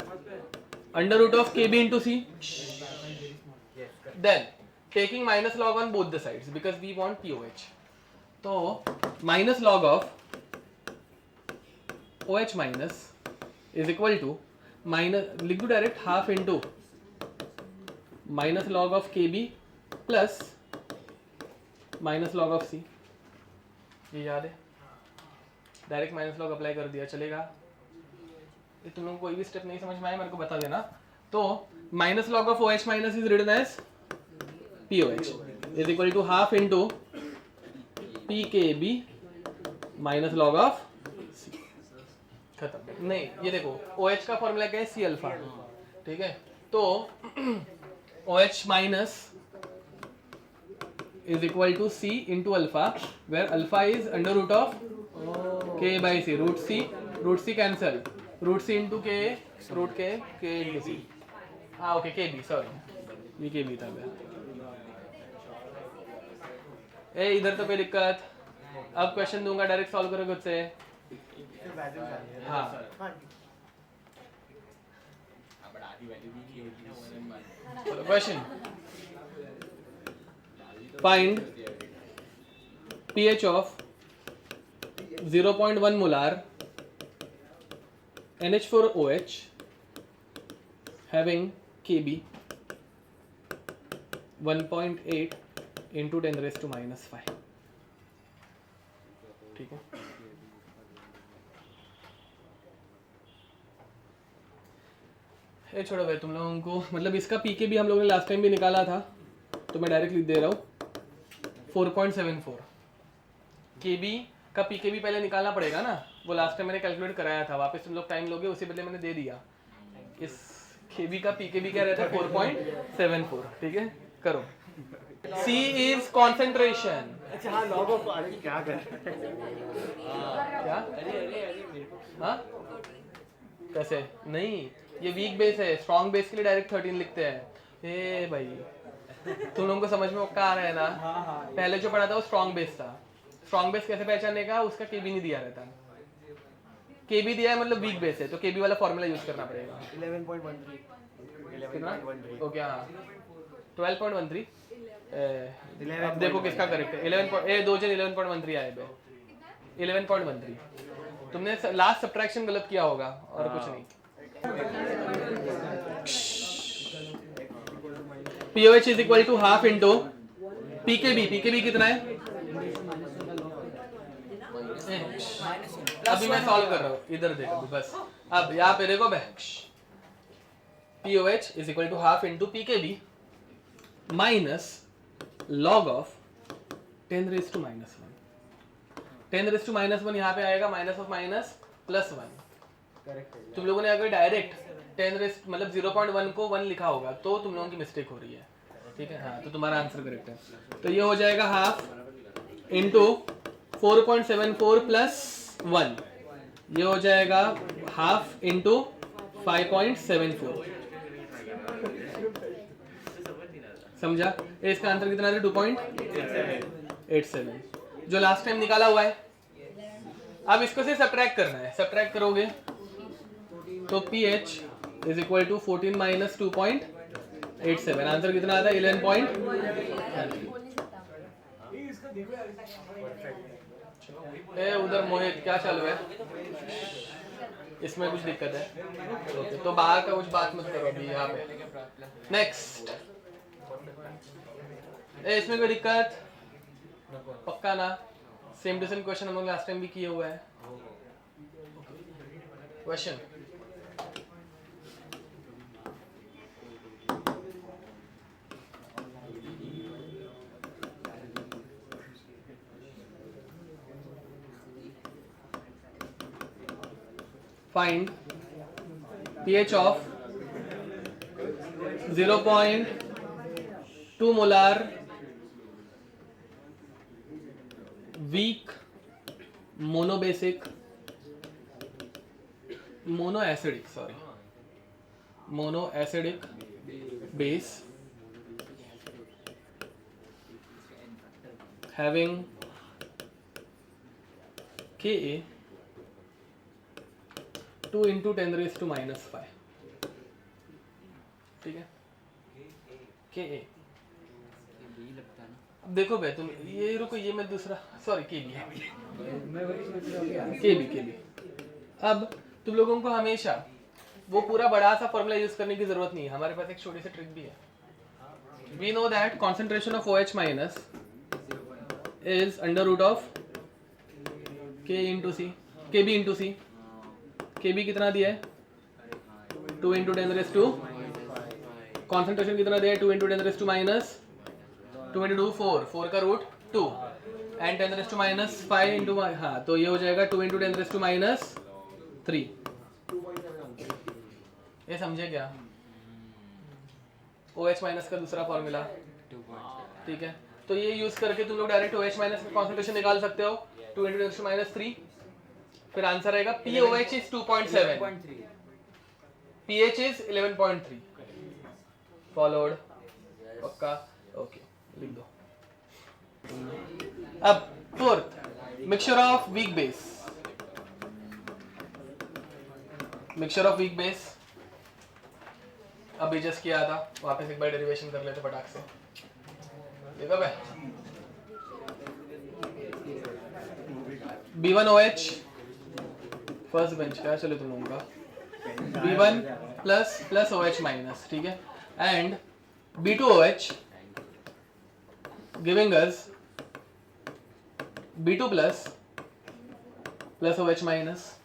under root of KB into C, then taking minus log on both the sides because we want POH, तो minus log of OH minus is equal to minus, लिख दो direct, half into minus log of KB plus minus log of C। ये याद है? डायरेक्ट माइनस लॉग अप्लाई कर दिया, चलेगा? ये तुम लोगों को कोई भी स्टेप नहीं समझ में आया मेरे को बता देना। तो minus log of OH minus is written as POH is equal to half into PKB minus log of C। खत्म। नहीं, ये देखो OH का फॉर्मूला क्या है? C अल्फा, ठीक है? तो OH minus is equal to C into alpha, where alpha is under root of K by C. Root C cancel. Root C into K, root K into C. हाँ ओके, KB, सॉरी ये KB था मैं। ए इधर तो कोई दिक्कत? अब क्वेश्चन दूंगा, डायरेक्ट सॉल्व करो खुद से। हाँ question, find pH of 0.1 molar NH4OH having KB 1.8 into 10 raised to minus 5, ठीक है? ये छोड़ो भाई, तुम लोगों को मतलब इसका पीके भी हम लोगों ने लास्ट टाइम भी निकाला था, तो मैं डायरेक्ट लिख दे रहा हूँ 4.74। केबी का पीके भी पहले निकालना पड़ेगा ना, वो लास्ट टाइम मैंने कैलकुलेट कराया था, वापस तुम लोग टाइम लोगे, उसी बदले मैंने दे दिया। इस केबी का पीके भी क्या रहता है? 4.74, ठीक है? करो। C is concentration. अच्छा हाँ, लॉग ऑफ क्या कर क्या? हाँ कैसे? नहीं, ये वीक बेस है, स्ट्रॉन्ग बेस के लिए डायरेक्ट 13 लिखते हैं। ए भाई तुम लोगों को समझ में आ रहा है ना? पहले जो पढ़ा था वो स्ट्रॉन्ग बेस था। स्ट्रॉन्ग बेस कैसे पहचानने का? उसका केबी नहीं दिया रहता। केबी दिया है मतलब वीक बेस है, तो केबी वाला फॉर्मूला यूज करना पड़ेगा। 11.13 कितना? ओके हाँ 12.13। अब देखो किसका करेक्ट है। 11.13 आए बे 11.13। तुमने लास्ट सब्ट्रैक्शन गलत किया होगा और कुछ नहीं। POH is equal to half into PKB। PKB कितना है? अभी मैं सॉल्व कर रहा हूँ, इधर देखो बस। अब यहाँ पे देखो POH is equal to half into PKB minus log of 10 raise to minus 1। 10 raise to minus 1 यहाँ पे आएगा, माइनस ऑफ माइनस प्लस 1। तुम लोगों ने अगर डायरेक्ट 10 रेज़ मतलब 0.1 को 1 लिखा होगा तो तुम लोगों की मिस्टेक हो रही है, ठीक है? हाँ तो तुम्हारा आंसर करेक्ट है। तो ये हो जाएगा हाफ इंटू 4.74 प्लस 1, ये हो जाएगा हाफ इंटू 5.74। समझा? इसका आंसर कितना है? 2.87 जो लास्ट टाइम निकाला हुआ है। अब इसको से सब्ट्रैक्ट करना है। सब्ट्रैक्ट करोगे तो pH is equal to 14 minus 2.87, answer कितना आता है? 11.33। उधर मोहित क्या चालू है? इसमें कुछ दिक्कत है? ओके, तो बाहर का कुछ बात मत करो अभी यहाँ पे। नेक्स्ट, इसमें कोई दिक्कत? पक्का ना? सेम टू सेम क्वेश्चन हम लोग लास्ट टाइम भी किए हुआ है। Question find pH of 0.2 molar weak monoacidic base having Ka 2 into 10 raised to minus 5, ठीक है? Ka अब देखो भाई तुम ये रुको, ये मैं दूसरा सॉरी Kb है, Kb। अब तुम लोगों को हमेशा वो पूरा बड़ा सा फॉर्मूला यूज करने की जरूरत नहीं है, हमारे पास एक छोटी सी ट्रिक भी है। We know that concentration of OH minus is under root of K into C, Kb into C. Kb कितना दिया है? 2 इंटू 10 रेस टू, कॉन्सेंट्रेशन कितना दिया है? 2 इंटू 10 रेस टू माइनस 2 इंटू 2 4 का root 2 and 10 raise to minus 5 into, हाँ तो ये हो जाएगा 2 इंटू 10 रेस टू माइनस 3। ये समझे क्या? OH माइनस का दूसरा फॉर्मूला, ठीक है? तो ये यूज करके तुम लोग डायरेक्ट OH माइनस का कॉन्सेंट्रेशन निकाल सकते हो, 2 इंटू 10 रेस टू माइनस 3। फिर आंसर आएगा POH is 2.7, pH is 11.3 followed. पक्का? ओके, लिख दो। अब fourth, mixture of weak base. Mixture of weak base अभी जस्ट किया था, वापस एक बार डेरिवेशन कर लेते फटाक से। देखो भाई, B1OH फर्स्ट बेंच का चलो तुम लोगों का B1 प्लस OH माइनस, ठीक है? And B2OH giving us B2 plus OH minus,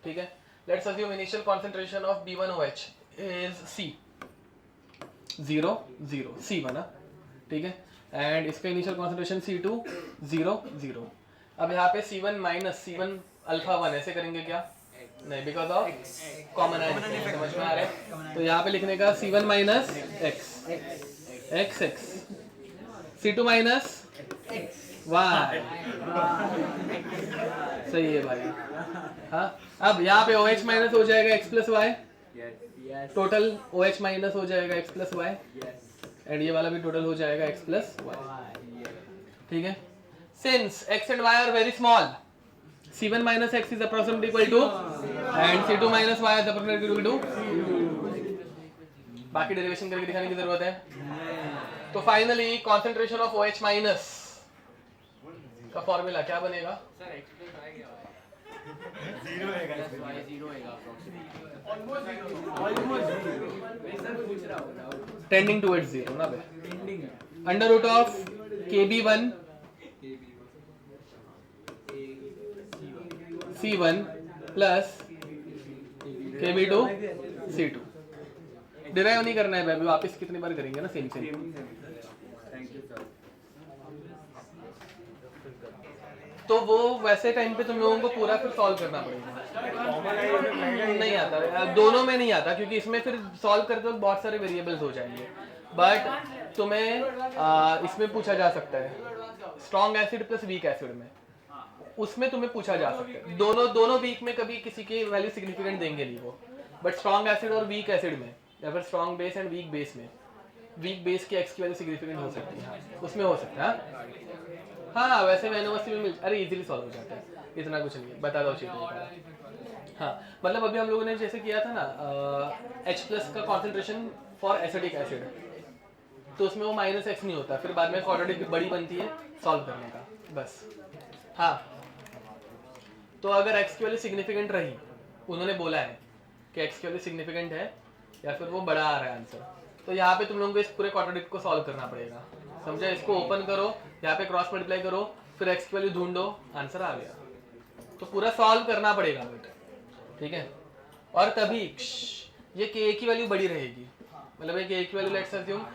ठीक है? Let's assume initial concentration of B1OH is C 0 0 C1, ठीक है? एंड इसका इनिशियल कॉन्सेंट्रेशन C2 0 0। अब यहाँ पे C1 माइनस C1 अल्फा 1 ऐसे करेंगे क्या? नहीं, बिकॉज ऑफ कॉमन है, समझ में आ रहा है? तो यहाँ पे लिखने का C1 minus x C2 minus y, सही है भाई। हाँ, अब यहाँ पे OH माइनस हो जाएगा x plus Y, total OH minus हो जाएगा x प्लस वाई, एंड ये वाला भी टोटल हो जाएगा x प्लस वाई, ठीक है? Since x and y are very small, C1 minus x is approximately equal to and C2 minus y is approximately equal to, बाकी डेरिवेशन करके दिखाने की जरूरत है। तो finally concentration of OH minus का फॉर्मूला क्या बनेगा? टेंडिंग टुवर्ड्स 0 ना बे, under root of KB1 C1 plus KB2 C2। Derive नहीं करना है भाई, वापस कितनी बार करेंगे ना, सेम। तो वो वैसे टाइम पे तुम लोगों को पूरा फिर सॉल्व करना पड़ेगा। नहीं आता, दोनों में नहीं आता, क्योंकि इसमें फिर सॉल्व करते वक्त बहुत सारे वेरिएबल्स हो जाएंगे। बट तुम्हें इसमें पूछा जा सकता है, strong acid plus weak acid में, उसमें तुम्हें पूछा जा सकता है। दोनों वीक में कभी किसी की वैल्यू सिग्निफिकेंट देंगे नहीं वो, बट स्ट्रॉन्ग एसिड और वीक एसिड में, या फिर strong base and weak base में वीक बेस की एक्स की वैल्यू सिग्निफिकेंट हो सकती है, हाँ, उसमें हो सकता है। हाँ वैसे मैंने में मिल, अरे इजीली सॉल्व हो जाता है, इतना कुछ नहीं है, बता दो चीज़। हाँ मतलब अभी हम लोगों ने जैसे किया था ना H प्लस का कॉन्सेंट्रेशन फॉर एसिडिक एसिड, तो उसमें वो माइनस एक्स नहीं होता, फिर बाद में क्वाड्रेटिक बड़ी बनती है सॉल्व करने का, बस। हाँ तो अगर एक्स की वैल्यू सिग्निफिकेंट रही, उन्होंने बोला है कि एक्स की वैल्यू सिग्निफिकेंट है या फिर वो बड़ा आ रहा है आंसर, तो यहाँ पे तुम लोगों को इस पूरे क्वाड्रेटिक को सॉल्व करना पड़ेगा, समझा? इसको ओपन करो, यहाँ पे क्रॉस मल्टीप्लाई करो, फिर एक्स की वैल्यू ढूंढो, आंसर आ गया, तो पूरा सॉल्व करना पड़ेगा बेटा, ठीक है? और तभी ये के की वैल्यू बड़ी रहेगी, मतलब ये के की वैल्यू लेट्स अज्यूम,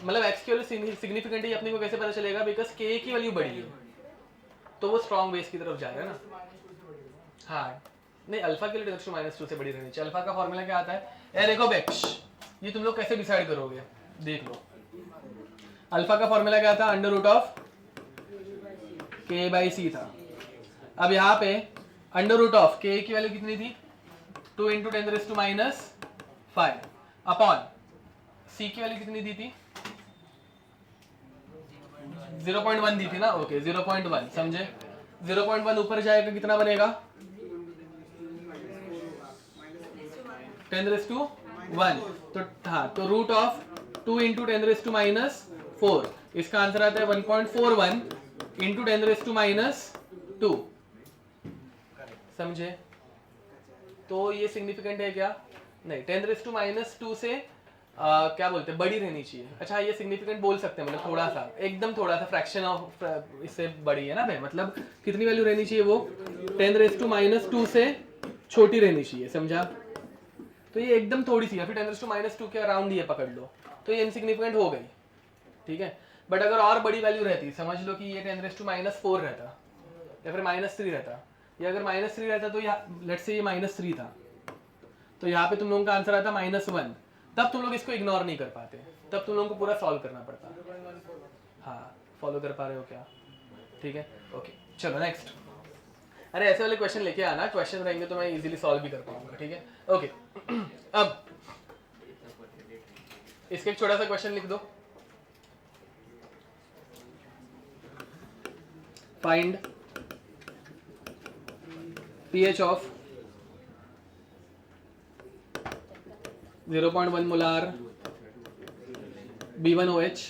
मतलब एक्स की वैल्यू सिग्निफिकेंट है अपने को कैसे पता चलेगा? बिकॉज के की वैल्यू बड़ी है, तो वो स्ट्रॉन्ग बेस की तरफ जाएगा ना। हाँ नहीं, अल्फा के लिए -2 से बड़ी रहनी चाहिए। अल्फा का फॉर्मूला क्या आता है? ए देखो बेक्स, ये तुम लोग कैसे डिसाइड करोगे, देख लो। अल्फा का फॉर्मूला क्या था? √ऑफ k/c था। अब यहाँ पे √ऑफ k की वैल्यू कितनी थी? 2 × 10⁻5 अपॉन c की वैल्यू कितनी दी थी? 0.1 दी थी ना, ओके 0.1, समझे? 0.1 ऊपर जाएगा कितना बनेगा? 10⁻1, तो हाँ, तो √2 × 10⁻4, इसका आंसर आता है 1.41 × 10⁻2, समझे? तो ये सिग्निफिकेंट है क्या? नहीं, 10⁻2 से क्या बोलते हैं, बड़ी रहनी चाहिए। अच्छा ये सिग्निफिकेंट बोल सकते हैं, मतलब थोड़ा सा, एकदम थोड़ा सा, फ्रैक्शन ऑफ इससे बड़ी है ना भाई, मतलब कितनी वैल्यू रहनी चाहिए वो? 10⁻2 से छोटी रहनी चाहिए, समझा? तो ये एकदम थोड़ी सी है, फिर 10⁻2 के अराउंड ही है, पकड़ लो, तो ये इनसिग्निफिकेंट हो गई, ठीक है? बट अगर और बड़ी वैल्यू रहती, समझ लो कि ये 10⁻4 रहता या फिर -3 रहता, या अगर -3 रहता तो लेट्स से ये -3 था, तो यहाँ पे तुम लोगों का आंसर आता -1, तब तुम लोग इसको इग्नोर नहीं कर पाते, तब तुम लोगों को पूरा सॉल्व करना पड़ता। हाँ फॉलो कर पा रहे हो क्या? ठीक है, ओके चलो नेक्स्ट। अरे ऐसे वाले क्वेश्चन लेके आना, क्वेश्चन रहेंगे तो मैं इजीली सॉल्व भी कर पाऊंगा, ठीक है? ओके अब इसके एक छोटा सा क्वेश्चन लिख दो। Find pH of 0.1 molar B1OH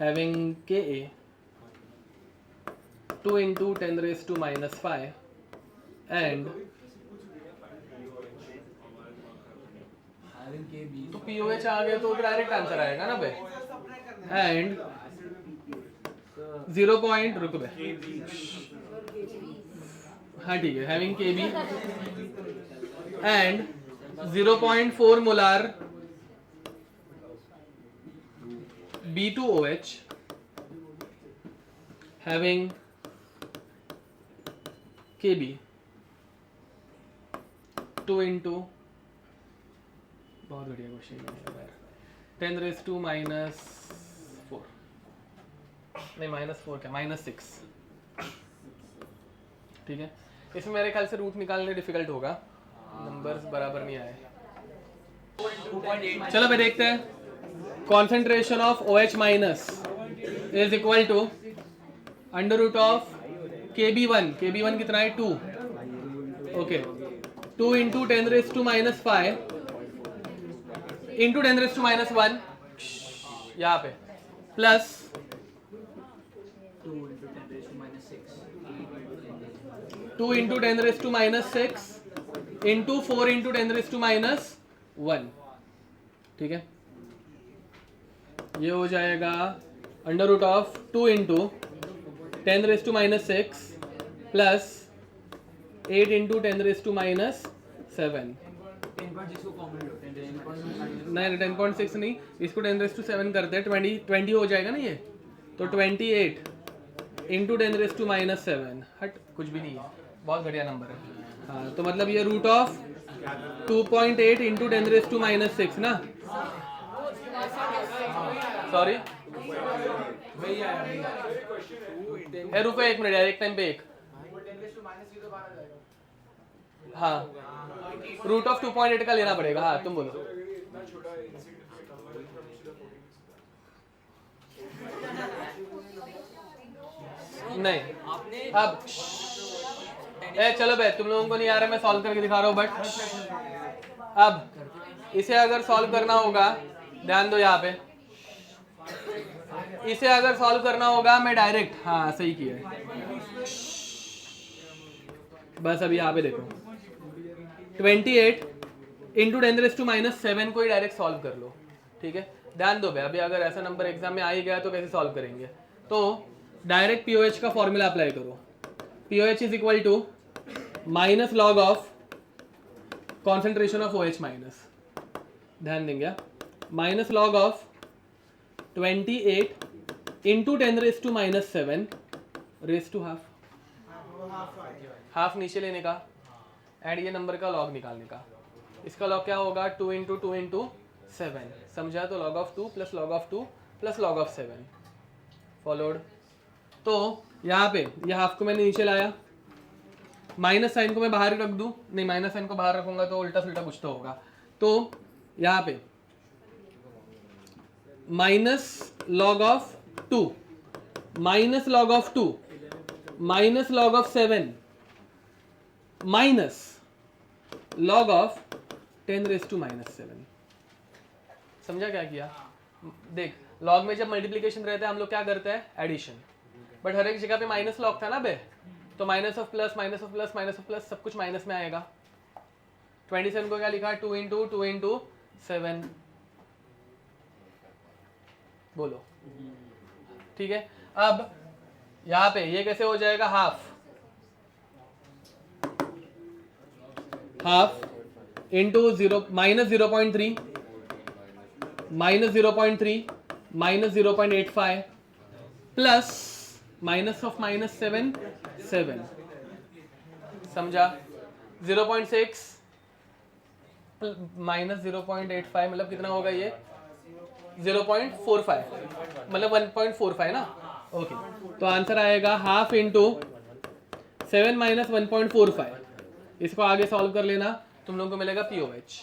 having Ka 2 × 10⁻5 and तो POH आ गया तो डायरेक्ट आंसर आएगा ना बे, एंड 0. रुक बे, हाँ ठीक है, having Kb and 0.4 molar B2OH having Kb 2 × बहुत बढ़िया क्वेश्चन है 10⁻4 नहीं -4 क्या -6, ठीक है? इसमें मेरे ख्याल से रूट निकालने डिफिकल्ट होगा, नंबर्स बराबर नहीं आए। चलो मैं देखते हैं, concentration of OH minus is equal to √of KB1 कितना है? 2, ओके 2 × 10⁻5 इंटू 10⁻1 यहाँ पे प्लस 2 × 10⁻6 इंटू 4 × 10⁻1, ठीक है? ये हो जाएगा √ऑफ 2 × 10⁻6 प्लस 8 × 10⁻7, नहीं 10.6 नहीं, इसको 10⁻7 करते हैं, 20 हो जाएगा ना ये, तो 28 × 10⁻7, हट कुछ भी नहीं है, बहुत बढ़िया नंबर है। हाँ तो मतलब ये √ऑफ 2.8 × 10⁻6 ना, सॉरी रुको एक मिनट यार, एक टाइम पे एक, हाँ √ऑफ 2.8 का लेना पड़ेगा, हाँ तुम बोलो। नहीं आपने अब चलो बे, तुम लोगों को नहीं आ रहा, मैं सॉल्व करके दिखा रहा हूँ, बट अब इसे अगर सॉल्व करना होगा, ध्यान दो यहाँ पे, इसे अगर सॉल्व करना होगा मैं डायरेक्ट, हाँ सही किया है, बस अभी यहाँ पे देखो 28 इंटू 10⁻⁷ को ही डायरेक्ट सॉल्व कर लो, ठीक है। ध्यान दो भाई, अभी अगर ऐसा नंबर एग्जाम में आ ही गया तो कैसे सॉल्व करेंगे, तो डायरेक्ट पीओएच का फॉर्मूला अप्लाई करो। POH is equal to minus log of concentration of OH minus, ध्यान देंगे, minus log of 28 into 10⁻⁷ raise to half, half नीचे लेने का एंड ये नंबर का लॉग निकालने का। इसका लॉग क्या होगा, 2 इंटू 2 इंटू 7, समझा, तो log of 2 plus log of 2 plus log of 7 followed. तो यहाँ पे ये हाफ को मैंने नीचे लाया, माइनस साइन को मैं बाहर रख दूं, नहीं माइनस साइन को बाहर रखूंगा तो उल्टा सुल्टा कुछ तो होगा, तो यहाँ पे minus log of 2 minus log of 2 minus log of 7 minus log of 10⁻⁻⁷। समझा क्या किया? देख, लॉग में जब मल्टीप्लिकेशन रहता है हम लोग क्या करते हैं, एडिशन, बट हर एक जगह पे माइनस लॉग था ना बे, तो minus of plus minus of plus minus of plus सब कुछ माइनस में आएगा। 27 को क्या लिखा, 2 इंटू 7, बोलो, ठीक है। अब यहाँ पे ये कैसे हो जाएगा, half into minus 0.3 minus 0.3 minus 0.85 plus minus of -7 7, समझा, 0.6 माइनस 0.85 मतलब कितना होगा ये, 0.45 मतलब 1.45 ना, ओके। तो आंसर आएगा हाफ इंटू 7 माइनस 1.45। इसको आगे सॉल्व कर लेना, तुम लोगों को मिलेगा POH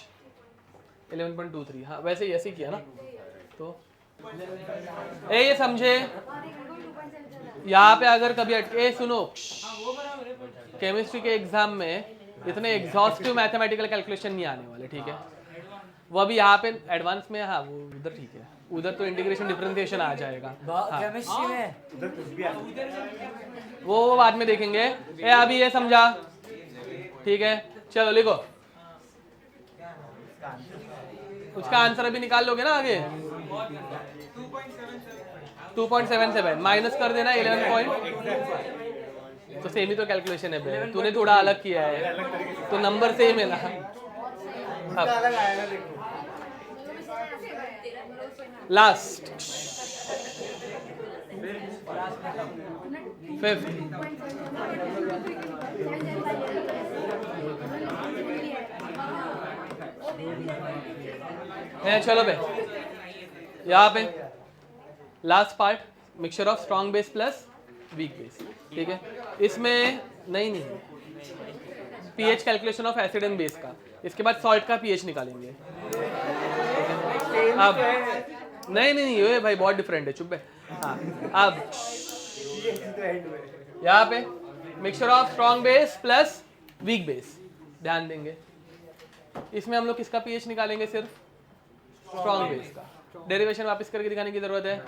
11.23। हाँ वैसे ही ऐसे ही किया ना, तो ये समझे। यहाँ पे अगर कभी अटके, सुनो, केमिस्ट्री के एग्जाम में इतने एग्जॉस्टिव मैथमेटिकल कैलकुलेशन नहीं आने वाले, ठीक है। वो अभी यहाँ पे एडवांस में, हाँ वो उधर ठीक है, उधर तो इंटीग्रेशन डिफरेंशिएशन आ जाएगा, हाँ। केमिस्ट्री में वो बाद में देखेंगे, अभी ये समझा, ठीक है। चलो लिखो, उसका आंसर अभी निकाल लोगे ना आगे, 2.77 माइनस कर देना 11 पॉइंट, तो सेम ही तो कैलकुलेशन है बे, तूने थोड़ा अलग किया है तो नंबर सेम है ना। अब लास्ट 5th, चलो बे, यहाँ पे last part, mixture of strong base plus weak base, ठीक है। इसमें नहीं pH calculation of acid and base का, इसके बाद सॉल्ट का पीएच निकालेंगे। अब नहीं ये भाई बहुत डिफरेंट है, चुप है। हाँ, अब यहाँ पे mixture of strong base plus weak base, ध्यान देंगे। इसमें हम लोग किसका पीएच निकालेंगे, सिर्फ स्ट्रॉन्ग बेस का। डेरिवेशन वापस करके दिखाने की जरूरत है,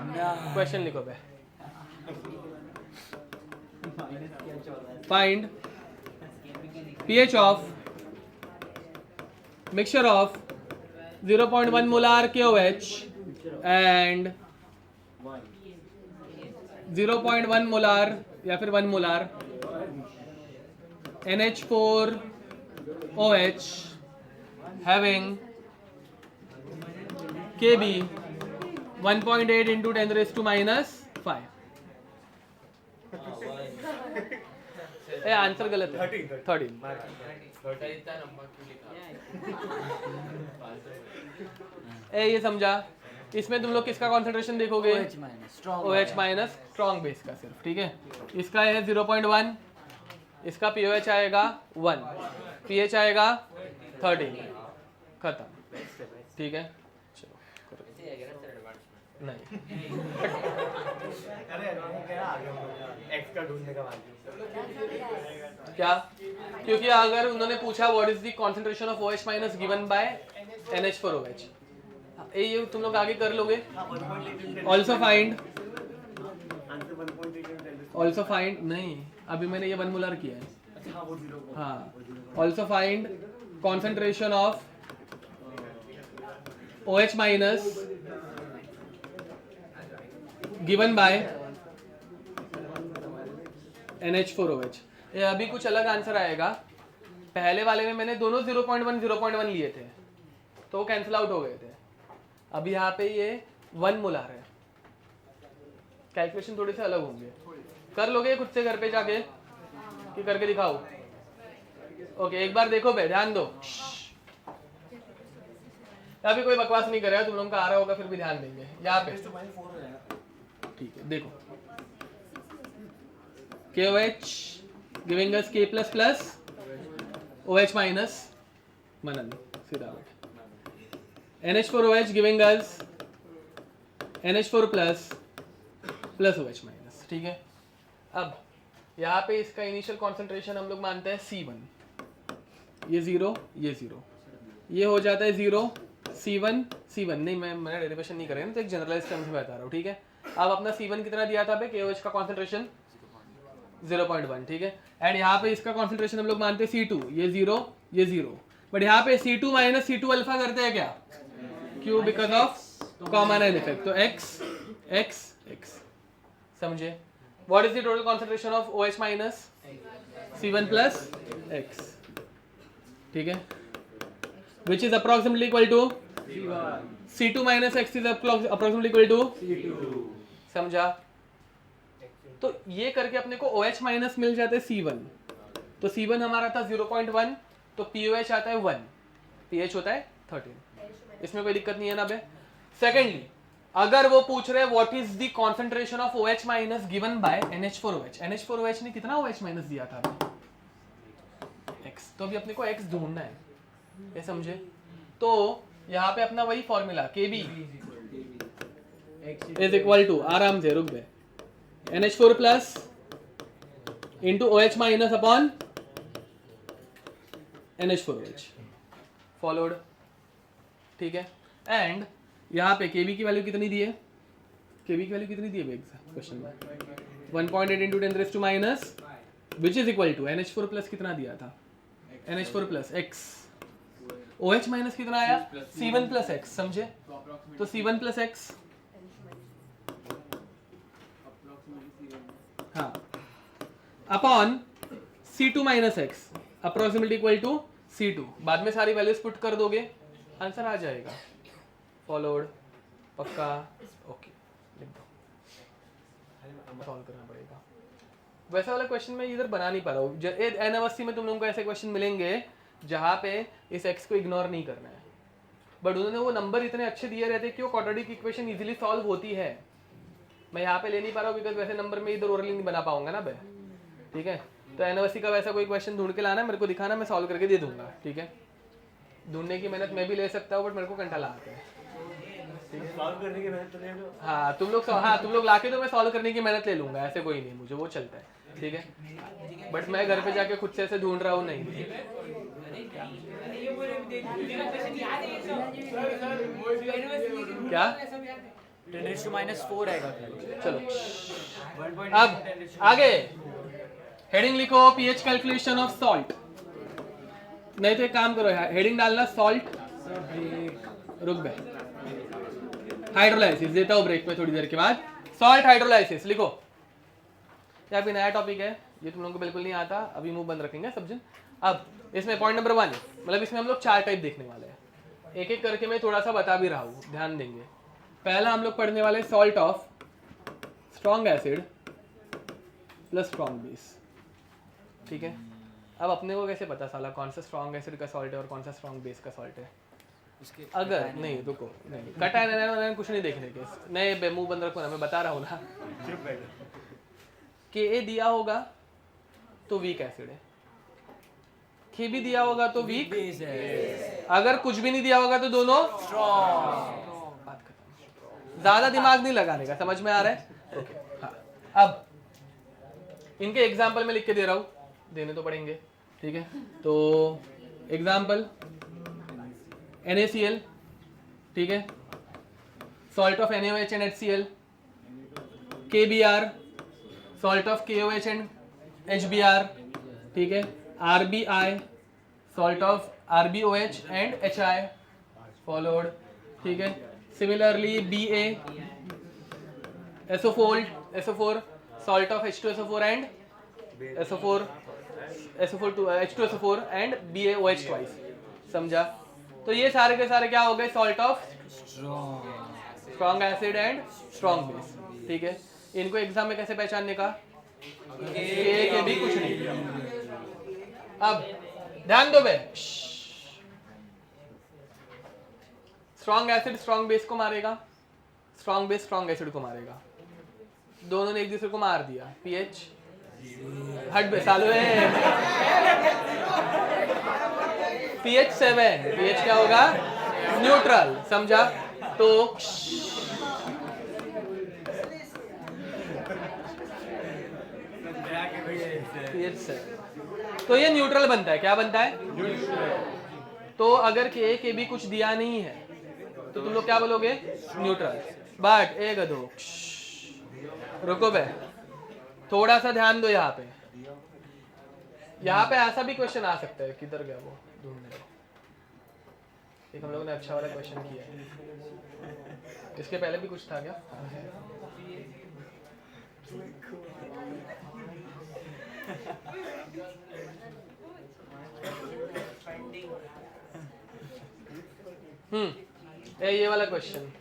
क्वेश्चन लिखो पे, find pH of mixture of 0.1 molar KOH and 0.1 molar या फिर 1 molar NH4OH having Kb 1.8 into 10⁻⁻⁵। Answer गलत है, 13। ये समझा। इसमें तुम लोग किसका कॉन्सेंट्रेशन देखोगे, OH माइनस स्ट्रॉन्ग बेस का सिर्फ, ठीक है। इसका है 0.1, इसका POH आएगा 1, pH आएगा 13, खत्म, ठीक है। नहीं, अरे क्या आ गया एक्स का ढूंढने का बाकी क्या? क्योंकि अगर उन्होंने पूछा what is the concentration of OH minus given by NH4OH, ये तुम लोग आगे कर लोगे. ऑल्सो फाइंड नहीं, अभी मैंने ये 1 मोलर किया है. हाँ, also find concentration of OH minus given by NH4OH. ये अभी कुछ अलग आंसर आएगा. पहले वाले में मैंने दोनों 0.1 लिए थे तो वो कैंसिल आउट हो गए थे. अभी यहाँ पे ये 1 मोलार है. कैलकुलेशन थोड़े से अलग होंगे. कर लोगे खुद से घर पे जाके कि करके दिखाओ? ओके, एक बार देखो बे, ध्यान दो. अभी कोई बकवास नहीं करेगा, तुम लोगों का आ रहा होगा फिर भी ध्यान देंगे. यहाँ पे ठीक है, देखो KOH giving us K plus plus OH minus मनन सीधा NH4OH giving us NH4 plus OH minus. ठीक है, अब यहाँ पे इसका इनिशियल कॉन्सेंट्रेशन हम लोग मानते हैं C1. ये 0, ये 0, ये हो जाता है 0 C1 नहीं, मैंने डेरिवेशन नहीं करें तो एक जनरलाइज टर्म से बता रहा हूँ. ठीक है, अब अपना C1 कितना दिया था बे? KOH का कॉन्सेंट्रेशन 0.1. ठीक है, एंड यहाँ पे इसका कॉन्सेंट्रेशन हम लोग मानते हैं C2. ये 0, ये 0, बट यहाँ पे C2 माइनस C2 अल्फा करते हैं क्या? क्यों? Because of common ion effect. तो x समझे? What is the total concentration of OH minus C1 plus x. ठीक है, which is approximately equal to C2 minus x is approximately equal to C2. समझा? तो ये करके अपने को OH माइनस मिल जाता है C1. तो C1 हमारा था 0.1, तो POH आता है 1, pH होता है 13. इसमें कोई दिक्कत नहीं है ना बे? सेकेंडली, अगर वो पूछ रहे what is the concentration of OH minus given by NH4OH ने कितना OH माइनस दिया था? x. तो अभी अपने को x ढूंढना है, ये समझे? तो यहाँ पे अपना वही formula KB is equal to, आराम से रुक बे, NH4 plus into OH minus upon NH4OH. Followed. ठीक है, एंड यहाँ पे KB की वैल्यू कितनी दी है? KB की वैल्यू कितनी दी है क्वेश्चन में? 1.8 into 10 raise to minus which is equal to NH4 plus कितना दिया था? NH4 plus x. OH minus कितना आया? C1 plus x. समझे? तो C1 प्लस x, हाँ, upon C2 minus x approximately equal to C2. बाद में सारी वैल्यूज पुट कर दोगे, आंसर आ जाएगा. फॉलोड. पक्का? ओके, लिख दो. सॉल्व करना पड़ेगा. वैसा वाला क्वेश्चन मैं इधर बना नहीं पा रहा हूँ. N80 में तुम लोगों को ऐसे क्वेश्चन मिलेंगे जहाँ पे इस x को इग्नोर नहीं करना है, बट उन्होंने वो नंबर इतने अच्छे दिए रहते कि वो क्वाड्रेटिक इक्वेशन इजीली सॉल्व होती है. मैं यहाँ पे ले नहीं पा रहा हूँ बिकॉज वैसे नंबर में इधर ओरली नहीं बना पाऊंगा ना बे. ठीक है, तो N80 का वैसा कोई क्वेश्चन ढूंढ के लाना, मेरे को दिखाना, मैं सॉल्व करके दे दूंगा. ठीक है, ढूंढने की मेहनत मैं भी ले सकता हूँ बट मेरे को घंटा लगाते हैं. सॉल्व करने की मेहनत तो ले लो. हाँ, तुम लोग लाके तो मैं सॉल्व करने की मेहनत ले लूंगा, ऐसे कोई नहीं, मुझे वो चलता है. ठीक है, बट मैं घर पे जाके खुद से ऐसे ढूंढ रहा हूँ नहीं. क्या? 10⁻⁴ आएगा. चलो अब आगे हेडिंग लिखो, pH कैलकुलेशन ऑफ सॉल्ट. नहीं तो एक काम करो, हेडिंग डालना सॉल्ट. रुक बे, हाइड्रोलाइसिस देता हूँ ब्रेक में थोड़ी देर के बाद. सॉल्ट हाइड्रोलाइसिस लिखो. यहाँ पे नया टॉपिक है, ये तुम लोगों को बिल्कुल नहीं आता, अभी मुंह बंद रखेंगे सब जन. अब इसमें पॉइंट नंबर 1, मतलब इसमें हम लोग 4 टाइप देखने वाले हैं. एक एक करके मैं थोड़ा सा बता भी रहा हूँ, ध्यान देंगे. पहला हम लोग पढ़ने वाले salt of strong acid plus strong base. ठीक है, अब अपने को कैसे पता साला कौन सा स्ट्रॉन्ग एसिड का सॉल्ट है और कौन सा स्ट्रॉन्ग बेस का सॉल्ट है? अगर नहीं, रुको, नहीं कटा है कुछ नहीं देखने के. नहीं, मुंह बंद रखो ना, मैं बता रहा हूँ ना. Ka दिया होगा तो वीक एसिड है, Kb दिया होगा तो वीक, अगर कुछ भी नहीं दिया होगा तो दोनों बात खत्म. ज्यादा दिमाग नहीं लगाने का, समझ में आ रहा है? ओके हाँ। अब इनके एग्जाम्पल में लिख के दे रहा हूँ, देने तो पड़ेंगे, ठीक है? तो एग्जाम्पल NaCl, ठीक है, salt of NaOH and HCl, KBr, salt of KOH and HBr, ठीक है, RBI, salt of RBOH and HI followed, ठीक है, similarly BA, SO4, salt of H2SO4 and H2SO4 and BaOH twice, समझा? तो ये सारे के सारे क्या हो गए? Salt of strong acid and strong base, ठीक है? इनको एग्जाम में कैसे पहचानने का? के भी कुछ नहीं। अब ध्यान दो बे, स्ट्रॉन्ग एसिड स्ट्रॉन्ग बेस को मारेगा, स्ट्रॉन्ग बेस स्ट्रॉन्ग एसिड को मारेगा, दोनों ने एक दूसरे को मार दिया, पीएच हट बे सालो है, पीएच 7, पीएच क्या होगा? न्यूट्रल, समझा? तो पीएच 7, तो ये न्यूट्रल बनता है, क्या बनता है? तो अगर के भी कुछ दिया नहीं है तो तुम लोग क्या बोलोगे? न्यूट्रल। बट एक दो रुको बे, थोड़ा सा ध्यान दो। यहाँ पे ऐसा भी क्वेश्चन आ सकता है, किधर गया वो, ढूंढने दो। एक हम लोगों ने अच्छा वाला क्वेश्चन किया है, इसके पहले भी कुछ था क्या? ये वाला क्वेश्चन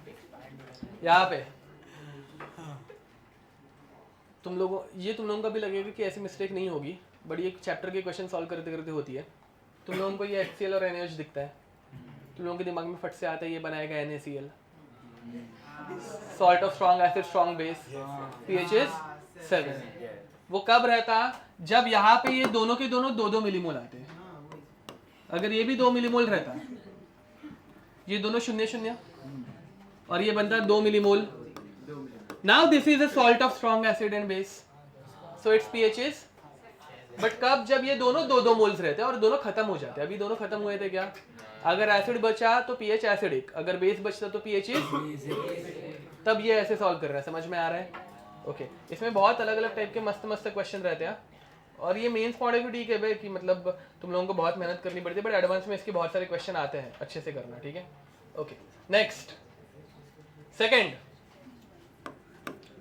यहाँ पे तुम लोगों का भी लगेगा कि ऐसी मिस्टेक नहीं होगी, बट ये चैप्टर के क्वेश्चन सॉल्व करते करते होती है। तुम लोगों को ये HCl और NaOH दिखता है, तुम लोगों के दिमाग में फट से आता है ये बनाएगा NaCl, salt of strong acid strong base, pH is 7। वो कब रहता? जब यहाँ पे ये दोनों के दोनों 2-2 मिलीमोल आते हैं। अगर ये भी 2 मिलीमोल रहता, ये दोनों 0-0 और ये बनता 2 millimole. Now this is a salt of strong acid and base, so its pH is, but कब? जब ये दोनों 2-2 मोल्स रहते हैं और दोनों खत्म हो जाते हैं। अभी दोनों खत्म हुए थे क्या? अगर एसिड बचा तो pH एसिडिक, अगर बेस बचता तो pH is, तब ये ऐसे सॉल्व कर रहा है, समझ में आ रहा है? ओके इसमें बहुत अलग अलग टाइप के मस्त क्वेश्चन रहते हैं, और ये मेंस पॉइंट ऑफ व्यू ठीक है भाई कि मतलब तुम लोगों को बहुत मेहनत करनी पड़ती है, बट एडवांस में इसके बहुत सारे क्वेश्चन आते हैं, अच्छे से करना, ठीक है? Okay next, second,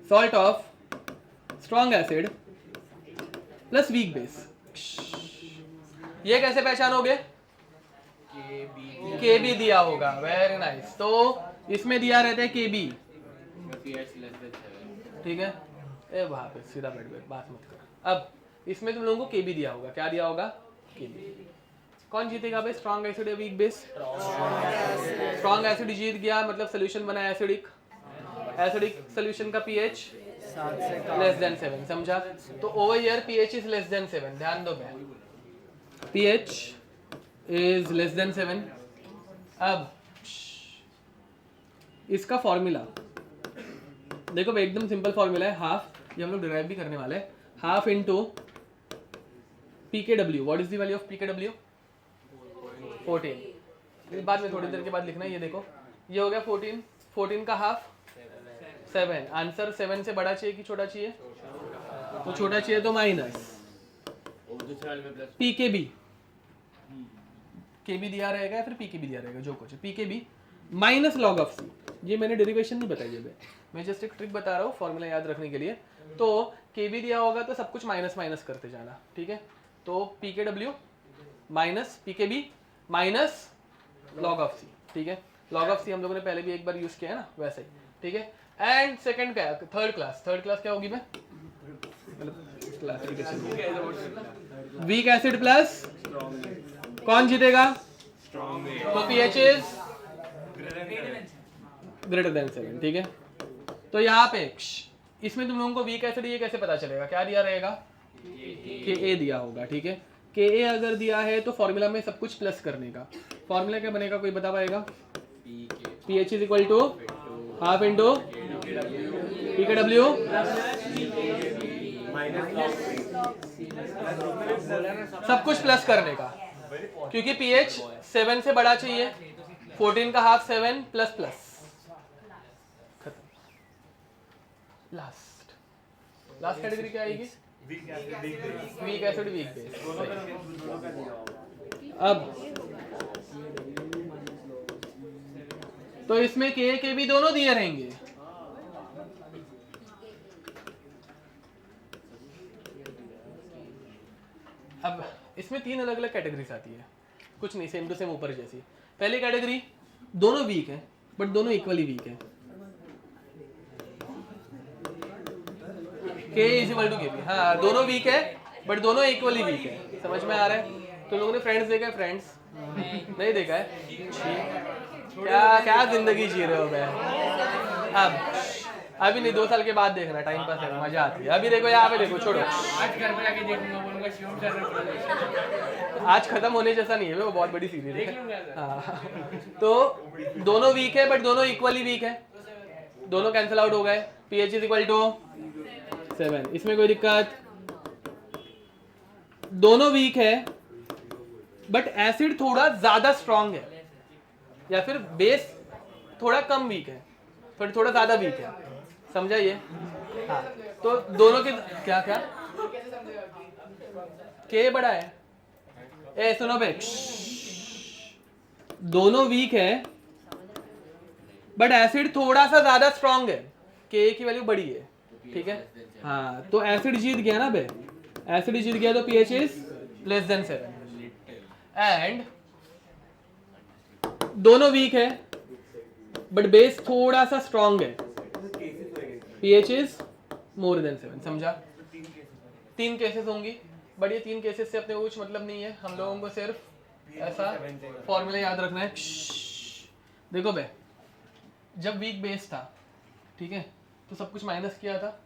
salt of strong acid plus weak base. ये कैसे पहचानोगे? के बी दिया होगा, वेरी नाइस। तो इसमें दिया रहता है के बी, ठीक है? वहां पे सीधा बैठ गए, बात मत कर। अब इसमें तुम लोगों को के बी दिया होगा, क्या दिया होगा? के बी। कौन जीतेगा भाई, स्ट्रॉन्ग एसिड या वीक बेस? स्ट्रॉन्ग एसिड जीत गया, मतलब सोल्यूशन बना एसिडिक, एसिडिक सोल्यूशन का pH लेस देन 7, समझा? तो over here pH is less then 7, ध्यान दो मैं, pH इज लेस देन 7। अब इसका फॉर्मूला देखो भाई, एकदम सिंपल फॉर्मूला है, हाफ, ये हम लोग डिराइव भी करने वाले हैं, half into pKw। What is the value of pKw? 14। बाद में थोड़ी देर के बाद लिखना है, ये देखो ये हो गया 14, 14 का हाफ 7। आंसर 7 से बड़ा चाहिए कि छोटा चाहिए? तो छोटा चाहिए तो माइनस pKb, kb दिया रहेगा या फिर pKb दिया रहेगा, जो कुछ है, pKb माइनस लॉग ऑफ सी। ये मैंने डेरिवेशन नहीं बताई है, मैं जस्ट एक ट्रिक बता रहा हूँ फॉर्मूला याद रखने के लिए। तो kb दिया होगा तो सब कुछ माइनस माइनस करते जाना, ठीक है? तो pKw minus pKb minus log of C, ठीक है? लॉग ऑफ सी हम लोगों ने पहले भी एक बार यूज किया है ना, वैसे ही, ठीक है? एंड सेकंड क्या है? थर्ड क्लास क्या होगी? मैं वीक एसिड प्लस कौन जीतेगा? तो pH इज ग्रेटर देन 7, ठीक है? तो यहाँ पे इसमें तुम लोगों को वीक एसिड ये कैसे पता चलेगा? क्या दिया रहेगा? Ka दिया होगा, ठीक है? Ka अगर दिया है तो फॉर्मूला में सब कुछ प्लस करने का, फॉर्मूला क्या बनेगा, कोई बता पाएगा? pH is equal to half into PKW सब कुछ प्लस करने का, क्योंकि pH 7 से बड़ा चाहिए, 14 का हाफ 7 प्लस प्लस खत्म। लास्ट कैटेगरी क्या आएगी? Weak acid weak base. अब तो इसमें के भी दोनों दिए रहेंगे। अब इसमें 3 अलग अलग कैटेगरीज आती है, कुछ नहीं, सेम टू सेम ऊपर जैसी। पहली कैटेगरी, दोनों वीक है बट दोनों इक्वली वीक है। K is equal to Kb। हाँ, दोनों वीक है बट दोनों इक्वली वीक है। समझ में आ रहा है? तो लोगों ने फ्रेंड्स देखा है? फ्रेंड्स नहीं देखा है? क्या क्या जिंदगी जी रहे हो मैं। अब अभी नहीं, 2 साल के बाद देखना, टाइम पास है, मजा आती है। अभी देखो, यहाँ पे देखो, छोड़ो, आज घर में जाके देखूंगा, बोलूंगा शिवम सर ने आज खत्म होने जैसा नहीं है, वो बहुत बड़ी सीरीज देख है। लूंगा सर। हाँ, तो दोनों वीक है बट दोनों इक्वली वीक है, दोनों कैंसिल आउट हो गए। pH इज इक्वल टू 7, इसमें कोई दिक्कत? दोनों वीक है बट एसिड थोड़ा ज्यादा स्ट्रांग है, या फिर बेस थोड़ा कम वीक है, फिर थोड़ा ज्यादा वीक है। समझा ये? हाँ, तो दोनों के क्या क्या के बड़ा है। ए सुनो बे, दोनों वीक है बट एसिड थोड़ा सा ज्यादा स्ट्रांग है, के की वैल्यू बड़ी है, ठीक है? हाँ, तो एसिड जीत गया ना बे, एसिड जीत गया, तो pH is less then 7 and दोनों वीक है बट बेस थोड़ा सा स्ट्रांग है, pH इज मोर देन 7। समझा? 3 केसेस होंगी, बट ये 3 केसेस से अपने को कुछ मतलब नहीं है। हम लोगों को सिर्फ ऐसा फॉर्मूला याद रखना है। देखो बे, जब वीक बेस था, ठीक है, तो सब कुछ माइनस किया था,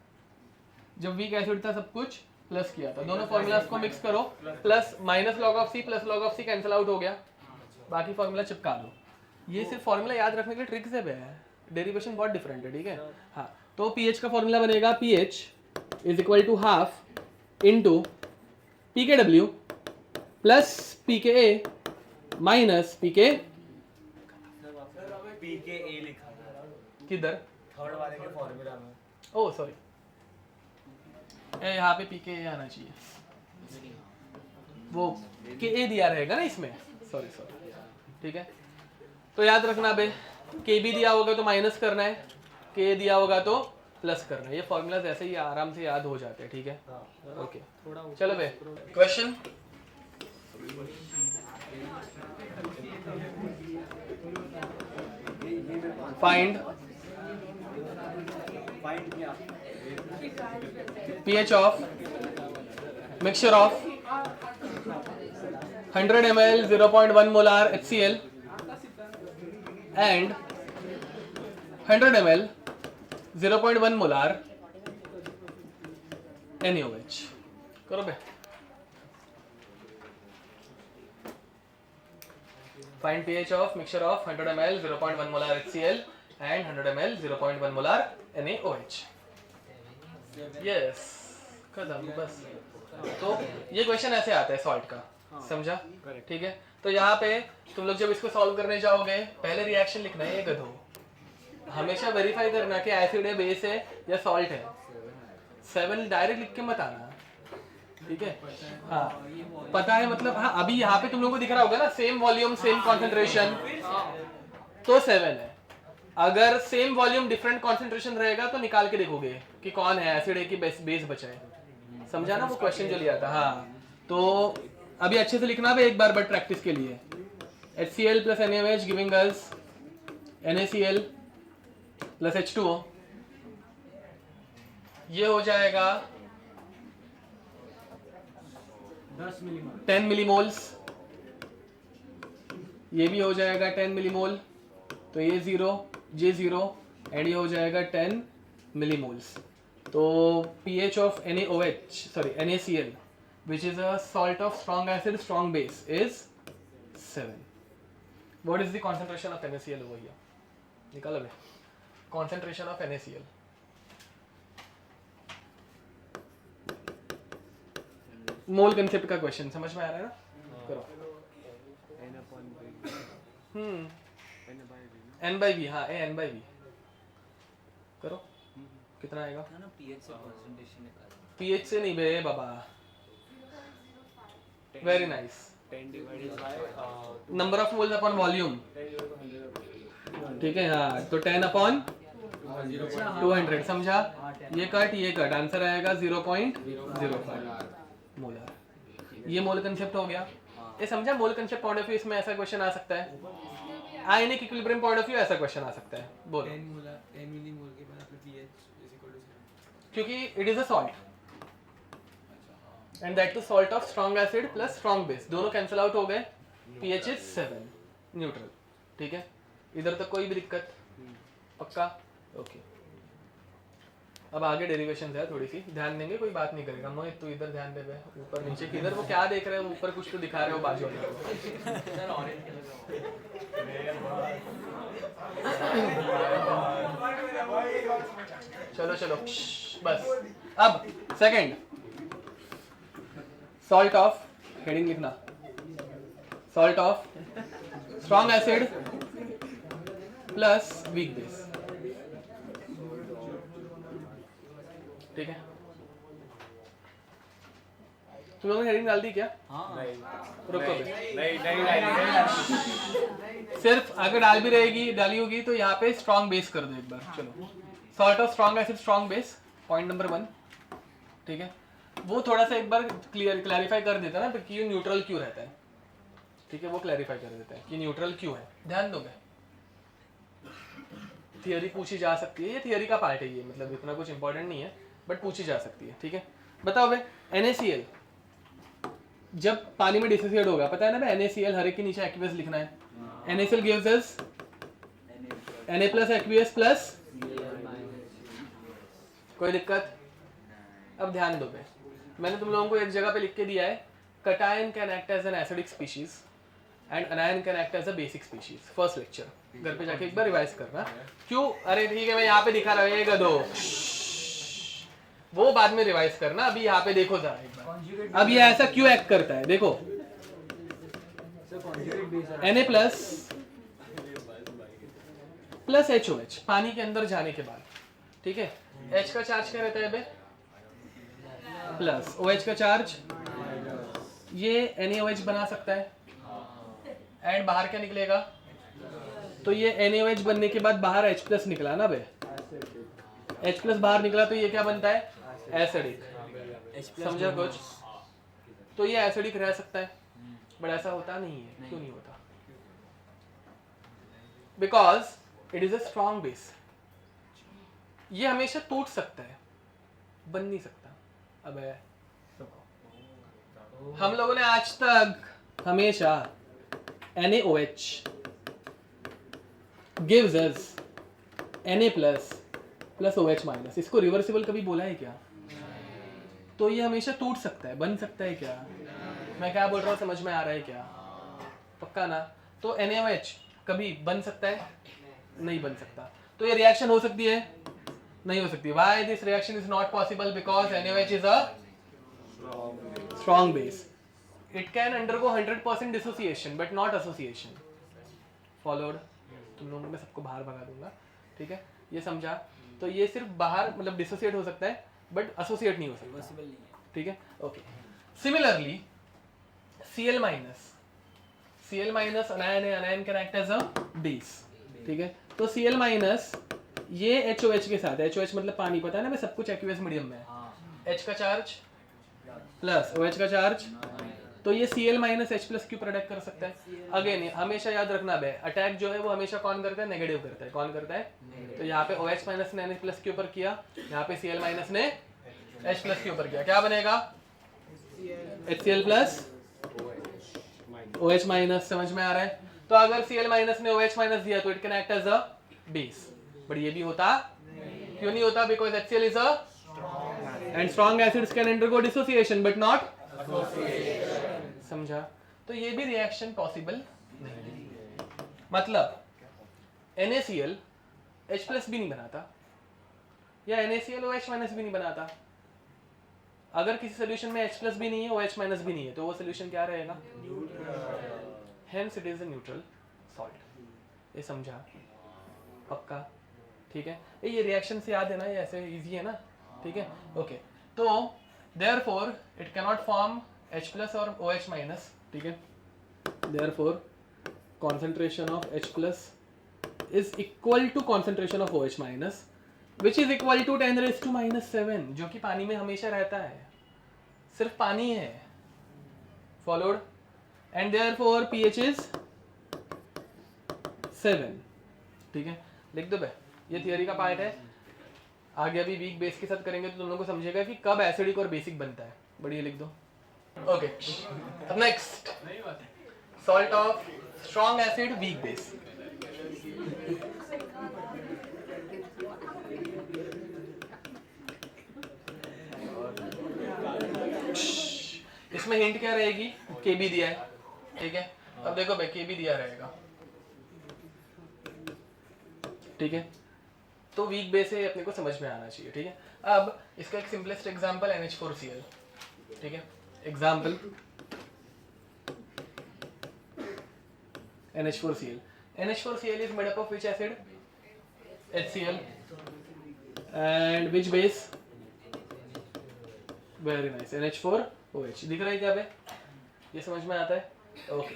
जब वीक एसिड था सब कुछ प्लस किया था। दोनों फॉर्मूलाज को मिक्स करो, plus minus log of C plus log of C cancel out हो गया, बाकी फॉर्मूला चिपका दो। ये सिर्फ फॉर्मूला याद रखने के लिए ट्रिक से है, डेरिवेशन बहुत डिफरेंट है, ठीक है? हाँ, तो pH का फॉर्मूला बनेगा pH is equal to half into PKW plus PKA minus PK PKA लिखा है किधर? थर्ड वाले के फॉर्मूला में। ओह सॉरी, यहाँ पे PKA आना चाहिए, वो KA दिया रहेगा ना इसमें, सॉरी, ठीक है? तो याद रखना बे, KB दिया होगा तो माइनस करना है, K दिया होगा तो प्लस करना है। ये फॉर्मूलाज ऐसे ही आराम से याद हो जाते हैं, ठीक है? ओके, चलो बे, question. Find pH of mixture of 100 ml 0.1 molar HCl and 100 ml 0.1 molar NaOH। करो बे। Find pH of mixture of 100 ml 0.1 molar HCl and 100 ml 0.1 molar NaOH। Yes, खत्म, बस। तो ये क्वेश्चन ऐसे आता है सॉल्ट का, समझा? ठीक है? तो यहाँ पे तुम लोग जब इसको सॉल्व करने जाओगे, पहले रिएक्शन लिखना है, ये गधो। हमेशा वेरीफाई करना कि एसिड है, बेस है या सॉल्ट है। 7 डायरेक्ट लिख के मत आना, ठीक है? हाँ, पता है मतलब? हाँ, अभी यहाँ पे तुम लोगों को दिख रहा होगा ना, सेम वॉल्यूम सेम कॉन्सेंट्रेशन, तो 7 है। अगर सेम वॉल्यूम डिफरेंट कॉन्सेंट्रेशन रहेगा तो निकाल के देखोगे कि कौन है एसिड है कि बेस बचा है। समझा ना वो क्वेश्चन जो लिया था? हाँ, तो अभी अच्छे से लिखना भी एक बार बट प्रैक्टिस के लिए। HCl plus NaOH giving us NaCl plus H2O, ये हो जाएगा 10 मिलीमोल्स, ये भी हो जाएगा 10 मिलीमोल, तो ये 0 ये 0 एंड ये हो जाएगा 10 मिलीमोल्स। तो pH of NaOH sorry NaCl which is a salt of strong acid strong base is 7. What is the concentration of NaCl over here? निकालो बे। Concentration of NaCl. Mole concept का क्वेश्चन समझ में आ रहा है ना? करो. N/V. हाँ N/V करो. कितना आएगा? पीएच से कंसंट्रेशन निकाल. पीएच से नहीं बे बाबा. Very nice. 10 divided by number of moles upon volume. ठीक है हाँ, तो 10/200 समझा. ये कट आंसर आएगा 0.05 मोलर. ये मोल कंसेप्ट हो गया. ये समझा. मोल कंसेप्ट पॉइंट ऑफ व्यू इसमें ऐसा क्वेश्चन आ सकता है. Ionic equilibrium point of view ऐसा क्वेश्चन आ सकता है. बोलो. 10 मिलीमोल के बाद अपने pH is equal to 0. क्योंकि it is a salt and that too salt of strong acid plus strong base. दोनों कैंसिल आउट हो गए. pH is 7 neutral. ठीक है. इधर तक कोई भी दिक्कत? पक्का. ओके. अब आगे डेरिवेशंस है, थोड़ी सी ध्यान देंगे. कोई बात नहीं करेगा. मोहित तू इधर ध्यान दे. ऊपर नीचे किधर वो क्या देख रहे हो? ऊपर कुछ तो दिखा रहे हो बाजू में. सर ऑरेंज कलर चलो चलो बस. अब सेकंड सॉल्ट ऑफ हेडिंग लिखना. Salt of strong acid plus weak base. ठीक है. तुम लोगों ने हेडिंग डाल दी क्या? रुको बे. नहीं सिर्फ अगर डाल भी रहेगी डाली होगी तो यहाँ पे स्ट्रॉन्ग बेस कर दो एक बार. चलो. Salt of strong acid strong base point number 1. ठीक है. वो थोड़ा सा एक बार क्लैरिफाई कर देता है ना कि ये न्यूट्रल क्यों रहता है. ठीक है. वो क्लैरिफाई कर देता है कि न्यूट्रल क्यों है. ध्यान दोगे. थियरी पूछी जा सकती है. ये थियरी का पार्ट है. ये मतलब इतना कुछ इंपॉर्टेंट नहीं है बट पूछी जा सकती है. ठीक है. बताओ भाई NaCl जब पानी में डिसोसिएट होगा पता है ना भाई. NaCl हर एक के नीचे एक्वियस लिखना है. NaCl gives us Na plus aqueous plus. कोई दिक्कत? अब ध्यान दो भाई. मैंने तुम लोगों को एक जगह पे लिख के दिया है cation can act as an acidic species and anion can act as a basic species. First lecture घर पे जाके एक बार रिवाइज करना. क्यों? अरे ठीक है मैं यहाँ पे दिखा रहेगा दो. वो बाद में रिवाइज करना. अभी यहाँ पे देखो जरा एक बार. अब ये ऐसा क्यों एक्ट करता है देखो. Na प्लस HOH पानी के अंदर जाने के बाद. ठीक है. H का चार्ज क्या रहता है बे? प्लस. OH का चार्ज ये NaOH बना सकता है. एंड बाहर क्या निकलेगा? तो ये NaOH बनने के बाद बाहर H प्लस निकला ना बे. H प्लस बाहर निकला तो ये क्या बनता है? एसिडिक. समझा कुछ? तो ये एसिडिक रह सकता है बट ऐसा होता नहीं है. क्यों नहीं होता? Because it is a strong base. ये हमेशा टूट सकता है बन नहीं सकता. अब हम लोगों ने आज तक हमेशा NaOH gives us Na plus OH minus. इसको रिवर्सिबल कभी बोला है क्या? तो ये हमेशा टूट सकता है बन सकता है क्या? मैं क्या बोल रहा हूँ समझ में आ रहा है क्या? पक्का ना? तो NaOH कभी बन सकता है? नहीं बन सकता. तो ये रिएक्शन हो सकती है? नहीं हो सकती. Why this reaction is not possible? Because NaOH is a strong base. It can undergo 100% dissociation but not association. Followed? तुम लोगों में सबको बाहर भगा दूंगा. ठीक है. ये समझा? तो ये सिर्फ बाहर मतलब डिसोसिएट हो सकता है बट एसोसिएट नहीं हो सकता. पॉसिबल नहीं है. ठीक है. Okay. Similarly Cl minus anion can act as a base. ठीक है. तो Cl माइनस ये HOH के साथ. HOH मतलब पानी. पता है ना मैं सब कुछ एक्वियस मीडियम में है. H का चार्ज प्लस OH का चार्ज. तो ये Cl माइनस H प्लस क्यों प्रोडक्ट कर सकता है? अगेन हमेशा याद रखना बे. अटैक जो है वो हमेशा कौन करता है? नेगेटिव करता है. कौन करता है? तो यहाँ पे OH माइनस ने NH प्लस के ऊपर किया. यहाँ पे Cl माइनस ने H प्लस के ऊपर किया. क्या बनेगा? HCl plus OH minus. समझ में आ रहा है? तो अगर Cl माइनस ने OH माइनस दिया तो it can act as a base. But ये भी होता क्यों नहीं होता? Because HCl is a and strong acids can undergo dissociation but not. समझा? तो ये भी रिएक्शन पॉसिबल नहीं. मतलब NaCl H प्लस भी नहीं बनाता, या NaCl OH माइनस भी नहीं बनाता। अगर किसी सोल्यूशन में H प्लस भी नहीं है, OH माइनस भी नहीं है, तो वो सोल्यूशन क्या रहेगा? Hence it is a neutral salt। ये समझा? पक्का? ठीक है, ये रिएक्शन से याद है ना, ये ऐसे इजी है ना, ठीक है, ओके। तो therefore it cannot form H plus और OH minus, ठीक है, therefore concentration of H plus is equal to concentration of OH minus which is equal to 10 raised to minus 7, जो कि पानी में हमेशा रहता है, सिर्फ पानी है, followed, and therefore pH is 7, ठीक है, लिख दो बे, ये थियरी का पार्ट है। आगे अभी वीक बेस के साथ करेंगे तो तुम लोगों को समझेगा कि कब एसिडिक और बेसिक बनता है, बढ़िया लिख दो। ओके, अब next salt of strong acid weak base. इसमें हिंट क्या रहेगी? केबी दिया है, ठीक है, अब देखो भाई केबी दिया रहेगा, ठीक है, तो वीक बेस है अपने को समझ में आना चाहिए, ठीक है। अब इसका एक सिंपलेस्ट एग्जांपल NH4Cl, ठीक है, example NH4Cl। NH4Cl is made up of which acid? HCl and which base? Very nice, NH4OH। दिख रहा है क्या बे? ये समझ में आता है? ओके,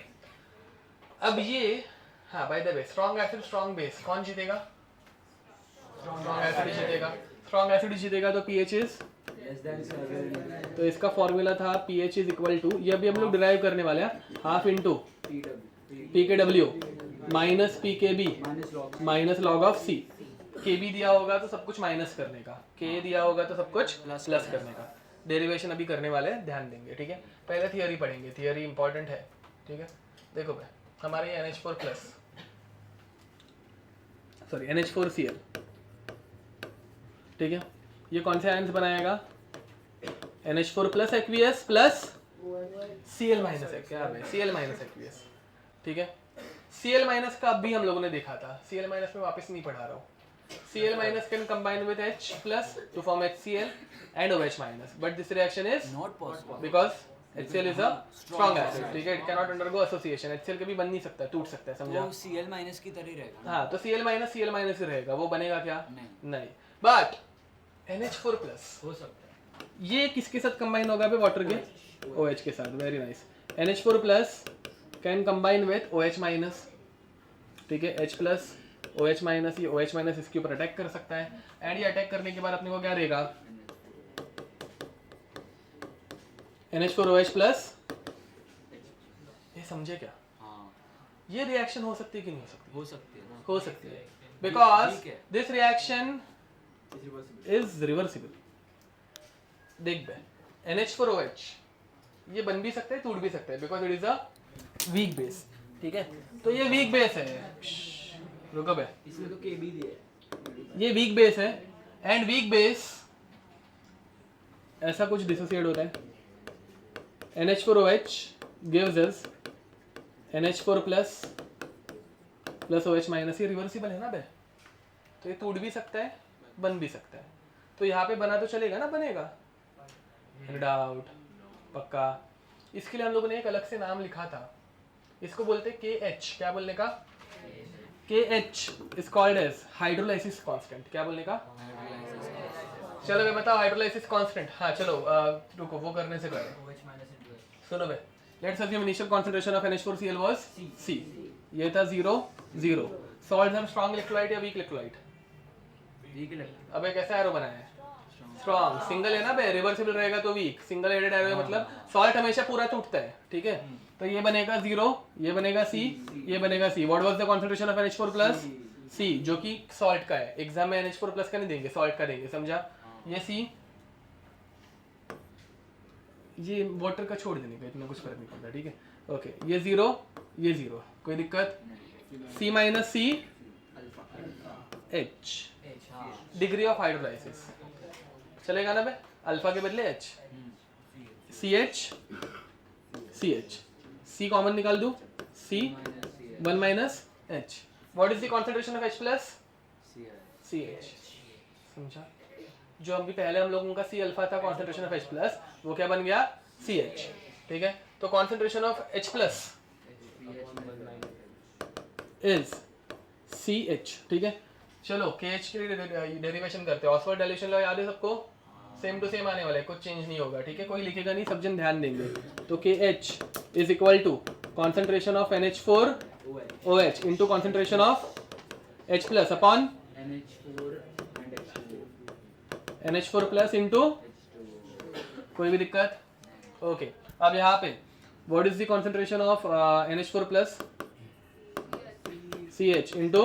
अब ये, हाँ bye the way, strong acid strong base कौन जीतेगा? स्ट्रॉन्ग एसिड जीतेगा। स्ट्रॉन्ग एसिड जीतेगा तो pH इज, तो इसका फॉर्मूला था pH इज इक्वल टू, ये अभी हम लोग डिराइव करने वाले हैं, half into pKw minus pKb minus log of C। Kb दिया होगा तो सब कुछ माइनस करने का, K दिया होगा तो सब कुछ प्लस करने का। डेरिवेशन अभी करने वाले हैं, ध्यान देंगे, ठीक है। पहले थियरी पढ़ेंगे, थियरी इंपॉर्टेंट है, ठीक है। देखो भाई, हमारे NH4 प्लस, सॉरी NH4Cl, ठीक है, ये कौन से आयंस बनाएगा? NH4 plus aqueous plus Cl minus, क्या है Cl माइनस एक्वियस, ठीक है। Cl माइनस का अभी हम लोगों ने देखा था, Cl माइनस में वापस नहीं पढ़ा रहा हूँ। Cl minus can combine with H plus to form HCl and OH minus, but this reaction is Not possible. because HCl is a strong acid, ठीक है, it cannot undergo association, HCl कभी बन नहीं सकता, टूट सकता है, समझा? वो Cl माइनस की तरह ही रहेगा। हाँ, तो Cl माइनस ही रहेगा, वो बनेगा क्या? नहीं। बट NH4 प्लस हो सकता है। ये किसके साथ कंबाइन होगा बे? वाटर के OH के साथ, very nice. NH4 plus can combine with OH minus, ठीक है, H प्लस OH माइनस, ये OH माइनस इसके ऊपर अटैक कर सकता है, एंड ये अटैक करने के बाद अपने को क्या रहेगा? NH4OH प्लस, ये समझे क्या? हाँ, ये रिएक्शन हो सकती है कि नहीं हो सकती? हो सकती है ना। हो सकती है, बिकॉज ठीक है। This reaction is reversible. देख बे, NH4OH ये बन भी सकता है, टूट भी सकता है, because it is a weak base, ठीक है। तो ये वीक बेस है, रुको बे, इसमें तो Kb दिया है। ये वीक बेस है, एंड वीक बेस ऐसा कुछ डिसोसिएट होता है। NH4OH gives us NH4 plus plus OH minus, ये रिवर्सिबल है ना बे, तो ये टूट भी सकता है, बन भी सकता है। तो यहाँ पे बना तो चलेगा ना, बनेगा, डाउट पक्का। इसके लिए हम लोगों ने एक अलग से नाम लिखा था, इसको बोलते हैं KH, क्या बोलने का? KH is called as hydrolysis constant, क्या बोलने का? चलो भाई बताओ, हाइड्रोलाइसिस कांस्टेंट। हाँ चलो, रुको, वो करने से पहले सुनो भाई, let's assume initial concentration of NH4Cl was C, ये था 0 0। सॉल्ट हम स्ट्रांग इलेक्ट्रोलाइट या वीक इलेक्ट्रोलाइट? अबे कैसा एरो बनाया है? स्ट्रांग। सिंगल है ना बे, रिवर्सिबल रहेगा तो वीक, सिंगल हेडेड एरो मतलब सॉल्ट हमेशा पूरा टूटता है, ठीक है। तो ये बनेगा 0, ये बनेगा C, ये बनेगा C। What was the concentration of NH4 plus? C, जो कि सॉल्ट का है। एग्जाम में NH4 प्लस का नहीं देंगे, सॉल्ट का देंगे, समझा? ये C, ये वाटर का छोड़ देने का, इतना कुछ फर्क नहीं पड़ता, ठीक है, ओके। ये 0, ये 0, कोई दिक्कत? C minus C H, degree of hydrolysis चलेगा ना बे? अल्फा के बदले H, CH CH, C common निकाल दूं, C 1 minus H। What is the concentration of H plus? CH। समझा? जो अभी पहले हम लोगों का C अल्फा था कॉन्सेंट्रेशन ऑफ H प्लस, वो क्या बन गया CH। ठीक है, तो concentration of H plus is CH। ठीक है, चलो KH के लिए डेरिवेशन करते हैं। ऑक्सफोर्ड डाइल्यूशन लॉ याद है सबको? सेम टू सेम आने वाला है, कुछ चेंज नहीं होगा। ठीक है, कोई लिखेगा नहीं, सब जन ध्यान देंगे। तो KH is equal to concentration of NH4OH into concentration of H plus upon NH4 plus into, कोई भी दिक्कत? ओके, अब यहाँ पे what is the concentration of NH4 plus CH into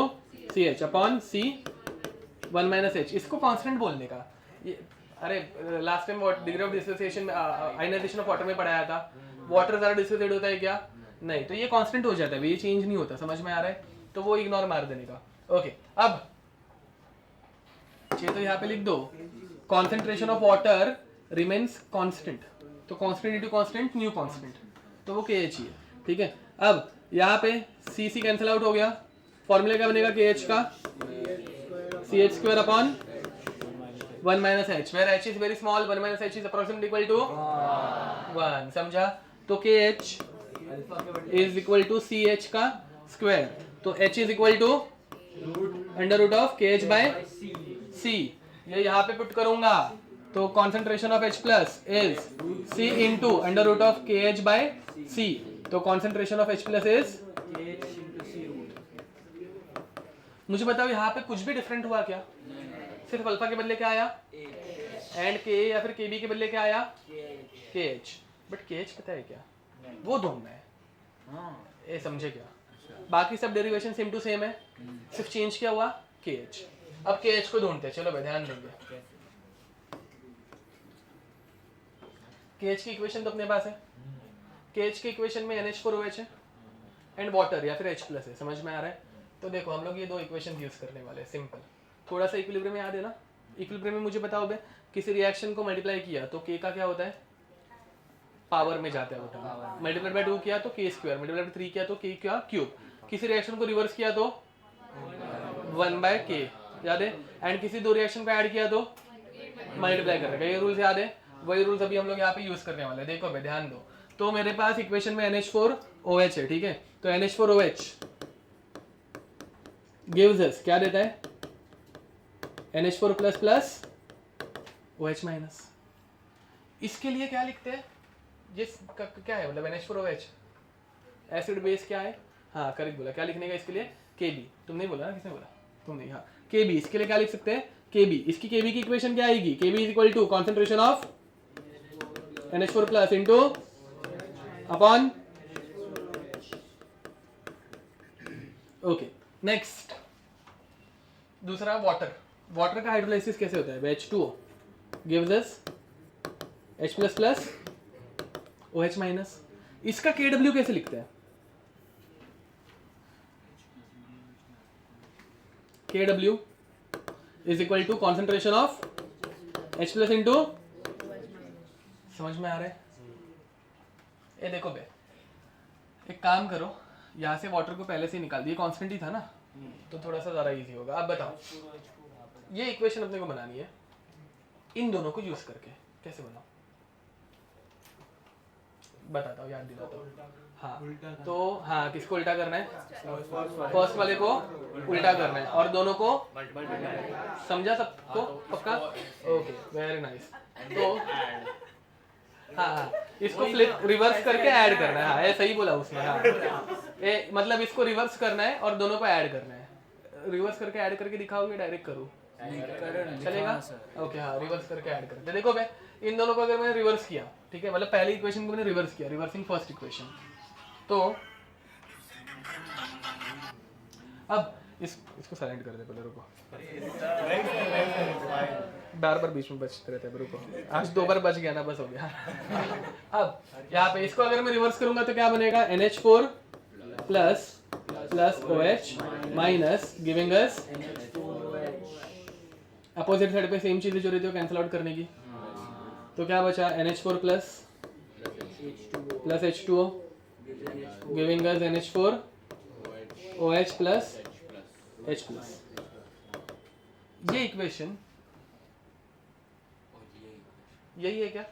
CH upon C1 minus H। इसको कांस्टेंट बोलने का ये, अरे last time degree of dissociation ionization of water में पढ़ाया था। वाटर ज़्यादा डिसोसिएट होता है क्या? नहीं, तो ये कांस्टेंट हो जाता है, ये चेंज नहीं होता। समझ में आ रहा है? तो वो इग्नोर मार देने का। ओके, अब तो यहाँ पे लिख दो concentration of water remains constant, तो constant into constant new constant, तो वो KH ही है। ठीक है, अब यहाँ पे CC कैंसिल आउट हो गया, फॉर्मूला क्या बनेगा KH का? CH square upon 1 minus H, where H is very small, 1 minus H is approximately equal to 1। समझा? तो KH is equal to CH का स्क्वायर, तो H is equal to under root of KH by C। ये यहाँ पे पुट करूंगा तो concentration of H plus is C into under root of KH by C। तो concentration of H plus is, मुझे बताओ यहाँ पे कुछ भी डिफरेंट हुआ क्या? सिर्फ अल्फा के बदले क्या आया? एंड के, या फिर KB के बदले क्या आया? KH। बट KH पता है क्या? वो दोनों है। ये समझे क्या? बाकी सब डेरिवेशन सेम टू सेम है, सिर्फ चेंज क्या हुआ? KH। अब KH को ढूंढते हैं, चलो भाई ध्यान देंगे। KH की इक्वेशन तो अपने पास है। KH की इक्वेशन में NH4OH है एंड वाटर या फिर H प्लस है। समझ में आ रहा है? तो देखो हम लोग ये दो इक्वेशन यूज करने वाले हैं, सिंपल। थोड़ा सा इक्विलिब्रियम याद है ना? इक्विलिब्रियम में मुझे बताओ बे, किसी रिएक्शन को मल्टीप्लाई किया तो K का क्या होता है? पावर में जाता है वो टर्म। मल्टीप्लाई बाय 2 किया तो K स्क्वायर, मल्टीप्लाई बाय 3 किया तो K क्या क्यूब। किसी रिएक्शन को रिवर्स किया तो 1 बाय K, याद है? एंड किसी दो रिएक्शन को ऐड किया तो मल्टीप्लाई करेगा। ये रूल्स याद है? वही रूल्स अभी हम लोग यहाँ पे यूज करने वाले हैं। देखो बे ध्यान दो, तो मेरे पास इक्वेशन में NH4OH है। ठीक है, तो NH4OH गिव्स अस क्या देता है? NH4 plus plus OH minus. इसके लिए क्या लिखते हैं? क्या है मतलब NH4OH एसिड बेस क्या है? हाँ करेक्ट बोला। क्या लिखने का इसके लिए? KB। तुम नहीं बोला ना? किसने बोला? तुम नहीं। हाँ KB, इसके लिए क्या लिख सकते हैं? KB। इसकी KB की इक्वेशन क्या आएगी? KB is equal to concentration of NH4 plus into upon, okay next दूसरा वाटर। वाटर का हाइड्रोलाइसिस कैसे होता है? H2O gives us H plus plus OH minus. इसका KW कैसे लिखते हैं? KW is equal to concentration of H plus into, समझ में आ रहा है? ये देखो बे, एक काम करो, यहाँ से वाटर को पहले से ही निकाल दिए, कांस्टेंट ही था ना, तो थोड़ा सा ज़्यादा इजी होगा। अब बताओ, ये इक्वेशन अपने को बनानी है इन दोनों को यूज करके। कैसे बनाओ बताता हूँ, याद दिलाता हूँ। हाँ तो हाँ, किसको उल्टा करना है? फर्स्ट वाले को उल्टा करना है और दोनों को, समझा सबको पक्का? Okay very nice. तो हाँ इसको फ्लिप रिवर्स करके ऐड करना है। हाँ ये सही बोला उसने। हाँ मतलब इसको रिवर्स करना है और दोनों को ऐड करना है। रिवर्स करके ऐड करके दिखाओगे? डायरेक्ट करो चलेगा? ओके हाँ रिवर्स करके ऐड करते। देखो भाई इन दोनों को अगर मैंने रिवर्स किया, ठीक है, मतलब पहली इक्वेशन को मैंने रिवर्स किया, रिवर्सिंग फर्स्ट इक्वेशन, तो अब इसको साइलेंट कर दे पहले, रुको, बार बार बीच में बचते रहते हैं, रुको, आज 2 बार बच गया ना, बस हो गया। अब यहाँ पे इसको अगर मैं रिवर्स करूंगा तो क्या बनेगा? NH4 plus plus OH minus giving us, opposite side पे सेम चीजें जो रहती है कैंसिल आउट करने की, तो क्या बचा? NH4 plus plus H2O giving us NH4 OH plus H plus. ये इक्वेशन यही है क्या?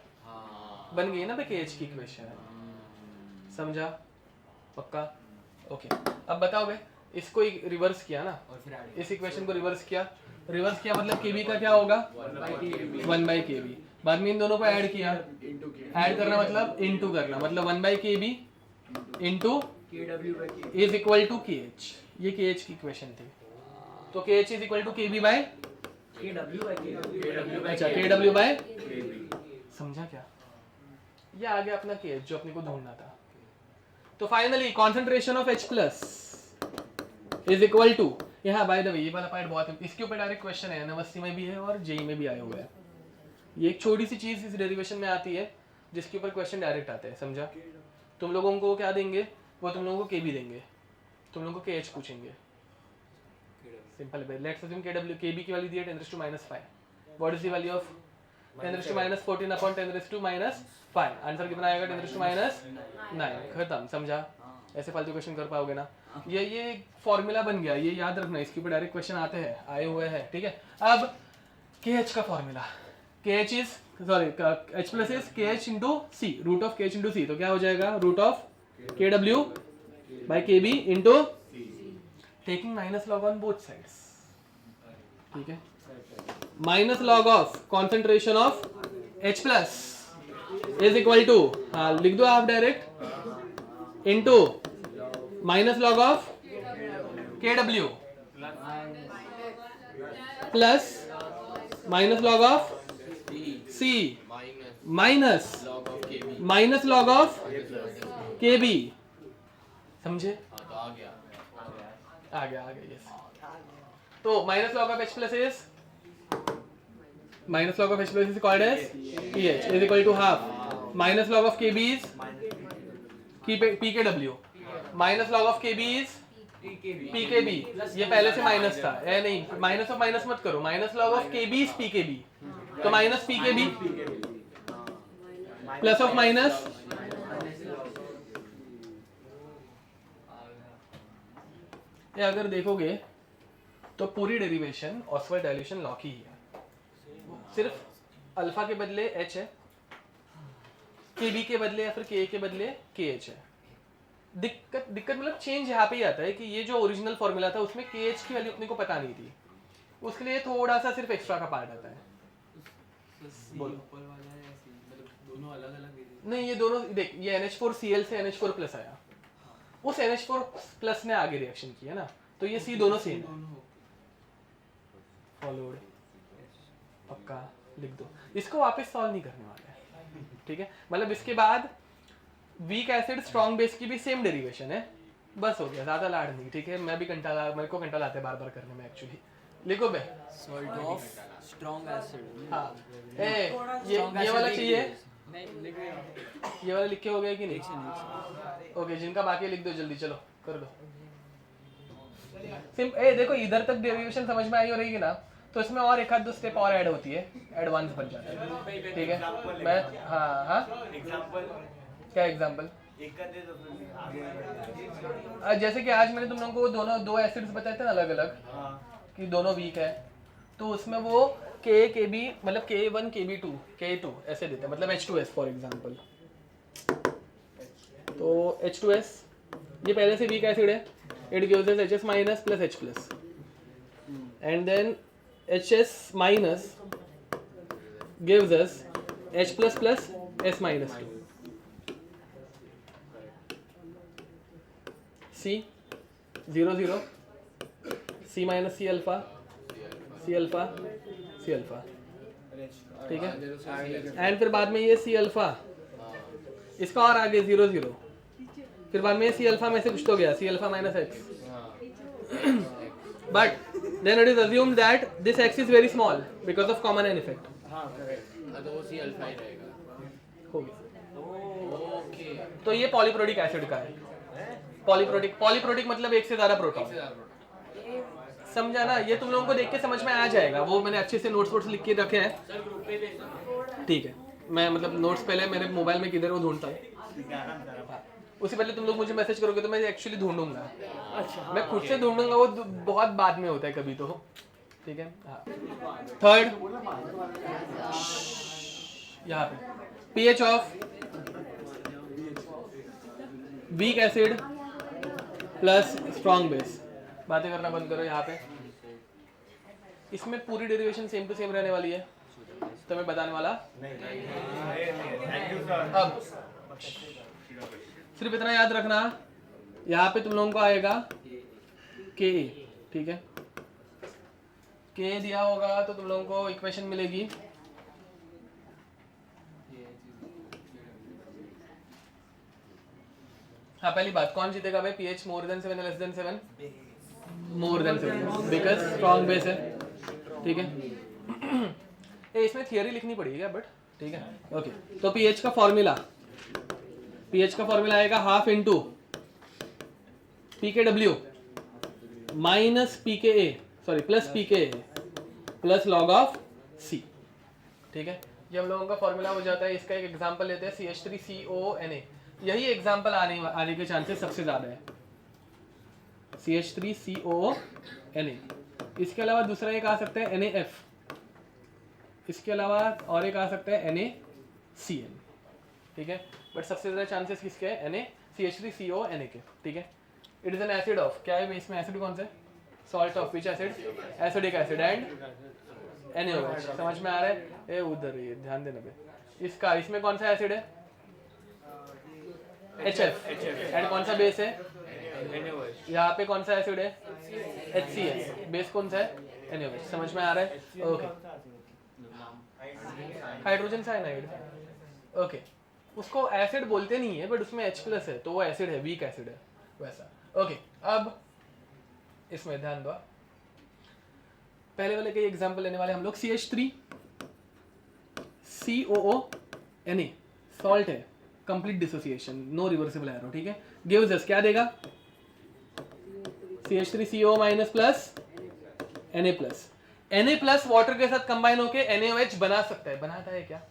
बन गई ना KH की इक्वेशन, समझा? पक्का? ओके, अब बताओ बे, इसको रिवर्स किया ना, और फिर add इस इक्वेशन को रिवर्स किया मतलब KB का क्या होगा? 1/KB। बाद में इन दोनों को ऐड किया, ऐड करना मतलब इनटू करना, मतलब 1/KB into is equal to KH। ये KH की इक्वेशन थी, तो KH is equal to KB by अच्छा KW बाय, समझा क्या? ये आ गया अपना KH जो अपने को ढूंढना था। तो finally concentration of H plus is equal to, यहाँ बाय द वे ये वाला पार्ट बहुत, इसके ऊपर डायरेक्ट क्वेश्चन है, NMSC में भी है और JEE में भी आया हुआ है। ये एक छोटी सी चीज इस डेरिवेशन में आती है जिसके ऊपर क्वेश्चन डायरेक्ट आते हैं, समझा? तुम लोगों को क्या देंगे, वो तुम लोगों को KB देंगे, तुम लोगों को KH पूछेंगे। सिंपल है, लेट्स अज्यूम KB की वैल्यू दी है 10⁻⁵। What is the value of 10⁻14 upon 10⁻⁵? Answer कितना आएगा? 10⁻9। खत्म, समझा? ऐसे फालतू क्वेश्चन कर पाओगे ना? ये फॉर्मूला बन गया, ये याद रखना, इसके ऊपर डायरेक्ट क्वेश्चन आते हैं, आए हुए हैं, ठीक है? अब KH का formula, KH is sorry H plus is KH into C, root of KH into C, तो क्या हो जाएगा? Root of KW by KB into taking minus log on both sides, ठीक है? Minus log of concentration of H plus is equal to, लिख दो आप direct, into minus log of KW plus minus log of C minus log of KB, समझे? आ गया यस। तो minus log of H plus is called as PH is equal to half minus log of KB is PKW minus log of KB is PKB। ये पहले से माइनस था, नहीं माइनस ऑफ माइनस मत करो, minus log of KB is PKB, तो minus PKB plus of minus, ये अगर देखोगे तो पूरी डेरिवेशन ऑसवर्ड डाइल्यूशन लॉ की है, सिर्फ अल्फा के बदले H है, KB के बदले या फिर K के बदले KH है। दिक्कत मतलब चेंज यहाँ पे ही आता है कि ये जो ओरिजिनल फॉर्मूला था उसमें KH की वैल्यू अपने को पता नहीं थी, उसके लिए थोड़ा सा सिर्फ एक्स्ट्रा का पार्ट आता है। बोलो। दोनों अलग अलग नहीं, ये दोनों देख, ये NH4Cl से NH4 प्लस आया, उस NH4 प्लस ने आगे रिएक्शन किया ना, तो ये C दोनों सेम है। फॉलोड, पक्का लिख दो, इसको वापस सॉल्व नहीं करने वाले हैं, ठीक है? मतलब इसके बाद वीक एसिड स्ट्रॉन्ग बेस की भी सेम डेरिवेशन है, बस हो गया, ज्यादा लाड नहीं, ठीक है? मैं भी मेरे को कंटाला आता है बार बार करने में एक्चुअली। लिखो बे, सॉल्ट ऑफ स्ट्रॉन्ग एसिड। हाँ, ये वाला चाहिए, ये वाला लिख के हो गया कि नहीं? ओके, जिनका बाकी लिख दो जल्दी, चलो कर दो। देखो इधर तक डेरिवेशन समझ में आई हो रही ना, तो इसमें और एक आध दो स्टेप और ऐड होती है, एडवांस बन जाता है, ठीक है? मैं हाँ क्या एग्जांपल? जैसे कि आज मैंने तुम लोगों को दोनों दो एसिड्स बताए थे ना अलग अलग, कि दोनों वीक है, तो उसमें वो KB मतलब K1 KB2 K2 ऐसे देते हैं, मतलब H2S फॉर एग्जांपल। तो H2S ये पहले से वीक एसिड है, it gives us HS minus plus H plus, and then HS minus gives us H plus plus S minus 2। C 0 0 C minus C alpha C alpha C alpha, ठीक है? एंड फिर बाद में ये C अल्फा, इसका और आगे 0 0, फिर बाद में C अल्फा में से कुछ तो गया, C alpha minus X, but then it is assumed that this X is very small because of common n effect। तो वो C अल्फा ही रहेगा। हो गया। तो ये पॉलीप्रोटिक एसिड का है, पॉलीप्रोटिक मतलब एक से ज्यादा प्रोटॉन, समझा ना? ये तुम लोगों को देख के समझ में आ जाएगा, वो मैंने अच्छे से नोट्स लिख के रखे हैं, ठीक है? मैं मतलब नोट्स पहले मेरे मोबाइल में किधर वो ढूंढता हूँ, उससे पहले तुम लोग मुझे मैसेज करोगे तो मैं एक्चुअली ढूंढूंगा, मैं खुद से ढूंढूंगा, वो बहुत बाद में होता है कभी तो, ठीक है। हाँ थर्ड यहाँ पे pH of weak acid plus strong base. बातें करना बंद करो यहाँ पे। इसमें पूरी डेरिवेशन सेम टू सेम रहने वाली है तो मैं बताने वाला अब सिर्फ इतना याद रखना, यहाँ पे तुम लोगों को आएगा के, ठीक है। के दिया होगा तो तुम लोगों को इक्वेशन मिलेगी हाँ पहली बात कौन जीतेगा भाई, pH more than 7 less than 7, more than 7 because strong base है, ठीक है। ये इसमें थियरी लिखनी पड़ेगी बट ठीक है ओके। तो pH का फॉर्मूला आएगा half into pKw minus pKa sorry plus pKa plus log of C, ठीक है। ये हम लोगों का फॉर्मूला हो जाता है। इसका एक एग्जांपल लेते हैं CH3CONa, यही एग्जांपल आने के चांसेस सबसे ज्यादा है CH3CONa। इसके अलावा दूसरा एक आ सकता है NaF, इसके अलावा और एक आ सकता है NaCN, ठीक है। बट सबसे ज्यादा चांसेस किसके हैं, CH3CONa के, ठीक है। It is an acid of, क्या है इसमें एसिड कौन सा है, salt of which acid, acidic acid and NaOH। समझ में आ रहा है, ए उधर ये ध्यान देना पे। इसका इसमें कौन सा एसिड है HF एंड कौन सा बेस है, यहाँ पे कौन सा एसिड है HCl, बेस कौन सा है NaOH। समझ में आ रहा है ओके। हाइड्रोजन साइनाइड ओके, उसको एसिड बोलते नहीं है बट उसमें H+ है तो वो एसिड है, वीक एसिड है वैसा ओके। अब इसमें ध्यान दो, पहले वाले के एग्जांपल लेने वाले हम लोग। CH3COONa सॉल्ट है, complete dissociation, no reversible arrow, ठीक है। गिव्स अस क्या देगा CH3CO- प्लस Na+ वाटर के साथ कंबाइन होके NaOH बना सकता है, बनाता है क्या,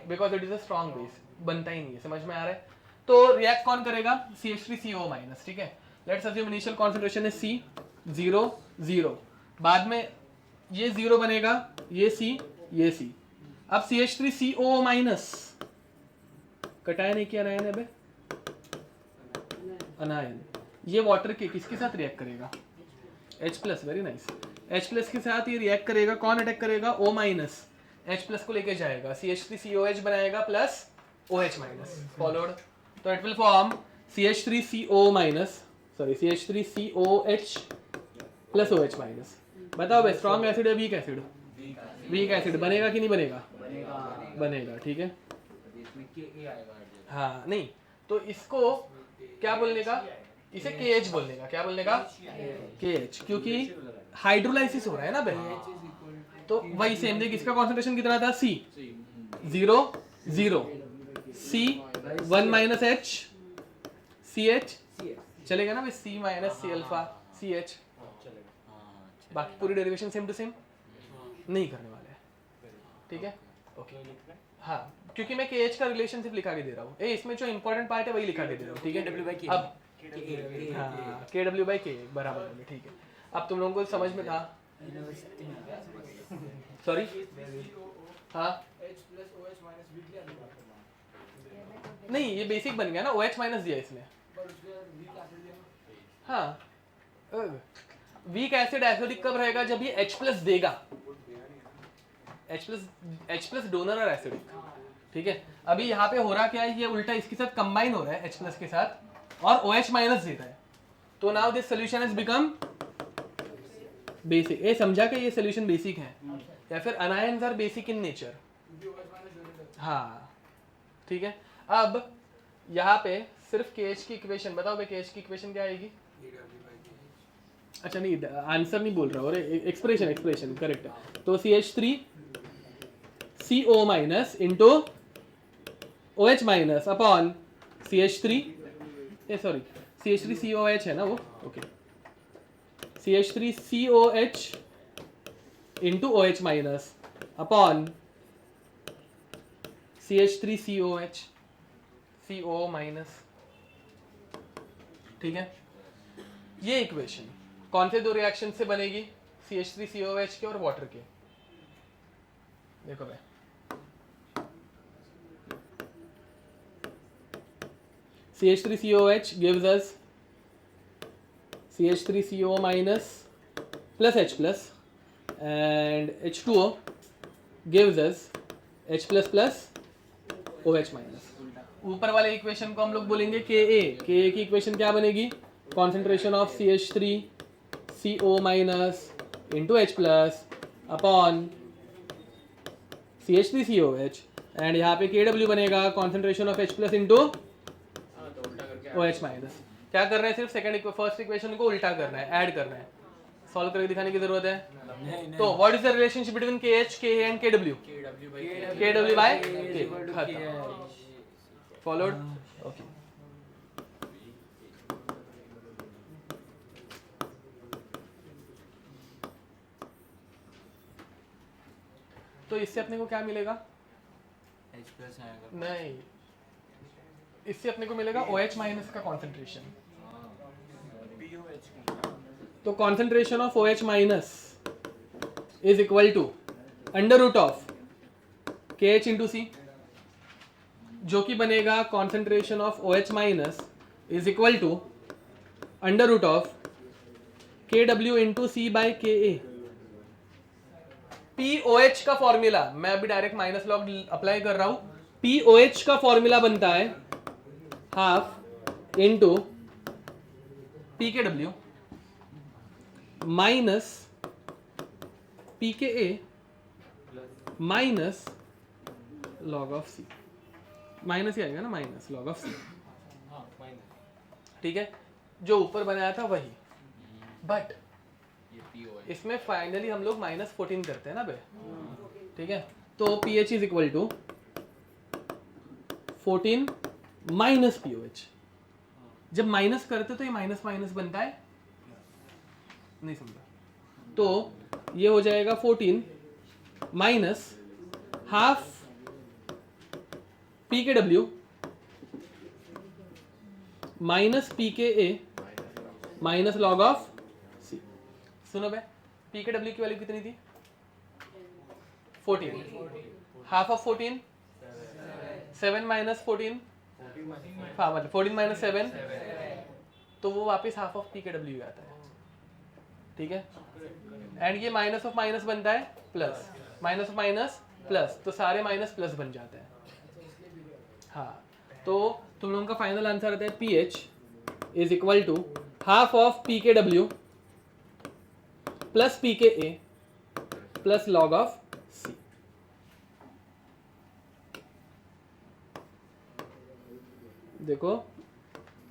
because it is a strong base, बनता ही नहीं है। समझ में आ रहा है। तो रिएक्ट कौन करेगा CH3CO-, ठीक है। लेट्स अज्यूम इनिशियल कॉन्सेंट्रेशन है C 0 0, बाद में ये 0 बनेगा, ये C ये C। अब CH3CO- कटायन है कि अनायन है बे, अनायन। ये वाटर के किसके साथ रिएक्ट करेगा H+, वेरी नाइस। H+ के साथ ये रिएक्ट करेगा, कौन अटैक करेगा O-, H+ को लेके जाएगा, CH3COH बनाएगा प्लस OH-, फॉलोड। तो it will form CH3CO-, sorry CH3COH plus OH-। बताओ भाई स्ट्रॉन्ग एसिड है वीक एसिड, वीक एसिड बनेगा कि नहीं बनेगा, बनेगा, ठीक है। हाँ नहीं तो इसको क्या बोलने का, इसे KH बोलने का, क्या बोलने का KH, क्योंकि हाइड्रोलाइसिस हो रहा है ना बे। तो वही सेम देख, इसका कॉन्सेंट्रेशन कितना था C 0 0, C 1 - H CH चलेगा ना भाई, C - C α CH, बाकी पूरी डेरिवेशन सेम टू सेम नहीं करने वाले हैं, ठीक है ओके। हाँ क्योंकि मैं KH का रिलेशनशिप लिखा के दे रहा हूँ, इसमें जो इंपॉर्टेंट पार्ट है वही लिखा के दे रहा हूँ, ठीक है। अब हाँ KW/K बराबर है, ठीक है। अब तुम लोगों को समझ में था, सॉरी हाँ नहीं ये बेसिक बन गया ना, OH- दिया इसमें। हाँ वीक एसिड एसिडिक कब रहेगा, जब ये H+ देगा, H+ डोनर और एसिडिक, ठीक है। अभी यहाँ पे हो रहा क्या है, ये उल्टा इसके साथ कंबाइन हो रहा है H+ के साथ और OH- देता है, तो now this solution has become basic. ये समझा कि ये सोल्यूशन बेसिक है या फिर anions are basic in nature, हाँ ठीक है। अब यहाँ पे सिर्फ KH की इक्वेशन बताओ भाई, KH की इक्वेशन क्या आएगी, अच्छा नहीं आंसर नहीं बोल रहा, और एक्सप्रेशन करेक्ट है। तो CH3CO- into OH- upon CH3COH है ना वो, okay CH3COH into OH- upon CH3COH CO-, ठीक है। ये इक्वेशन कौन से दो रिएक्शन से बनेगी, CH3COOH के और वाटर के। देखो भाई CH3COH gives us CH3CO minus plus H plus and H2O gives us H plus plus OH minus। ऊपर वाले इक्वेशन को हम लोग बोलेंगे KA। KA की इक्वेशन क्या बनेगी? Concentration of CH3CO minus into H plus upon CH3COH and यहाँ पे KW बनेगा concentration of H plus into OH minus. क्या कर रहे हैं? सिर्फ सेकंड फर्स्ट इक्वेशन को उल्टा करना है, ऐड करना है, सॉल्व करके दिखाने की जरूरत है। तो what is the relationship between KH, KA and KW? KW by K। Followed? Okay. तो इससे अपने को क्या मिलेगा? H+ आएगा। नहीं, इससे अपने को मिलेगा OH माइनस का कॉन्सेंट्रेशन। तो concentration of OH minus is equal to under root of KH into C, जो कि बनेगा concentration of OH minus is equal to under root of KW into C by KA। POH का फॉर्मूला मैं अभी डायरेक्ट माइनस लॉग अप्लाई कर रहा हूं। POH का फॉर्मूला बनता है half into PKW minus PKA minus log of C। Minus ही आएगा ना, माइनस लॉग ऑफ C। ठीक है, जो ऊपर बनाया था वही, बट इसमें फाइनली हम लोग -14 करते हैं ना बे। ठीक है, तो PH is equal to 14 minus POH। जब माइनस करते तो ये माइनस माइनस बनता है, नहीं समझा? तो ये हो जाएगा 14 minus half PKW minus PKA minus log of C। सुनो बे, PKW की वैल्यू कितनी थी? 14। हाफ ऑफ 14 7 माइनस 14, हाँ मतलब 14 माइनस 7, तो वो वापस हाफ ऑफ PKW आता है। ठीक है, एंड ये माइनस ऑफ माइनस बनता है plus, minus of minus plus, तो सारे माइनस प्लस बन जाते हैं। हाँ, तो तुम लोगों का फाइनल आंसर आता है PH is equal to half of PKW plus PKA plus log of C। देखो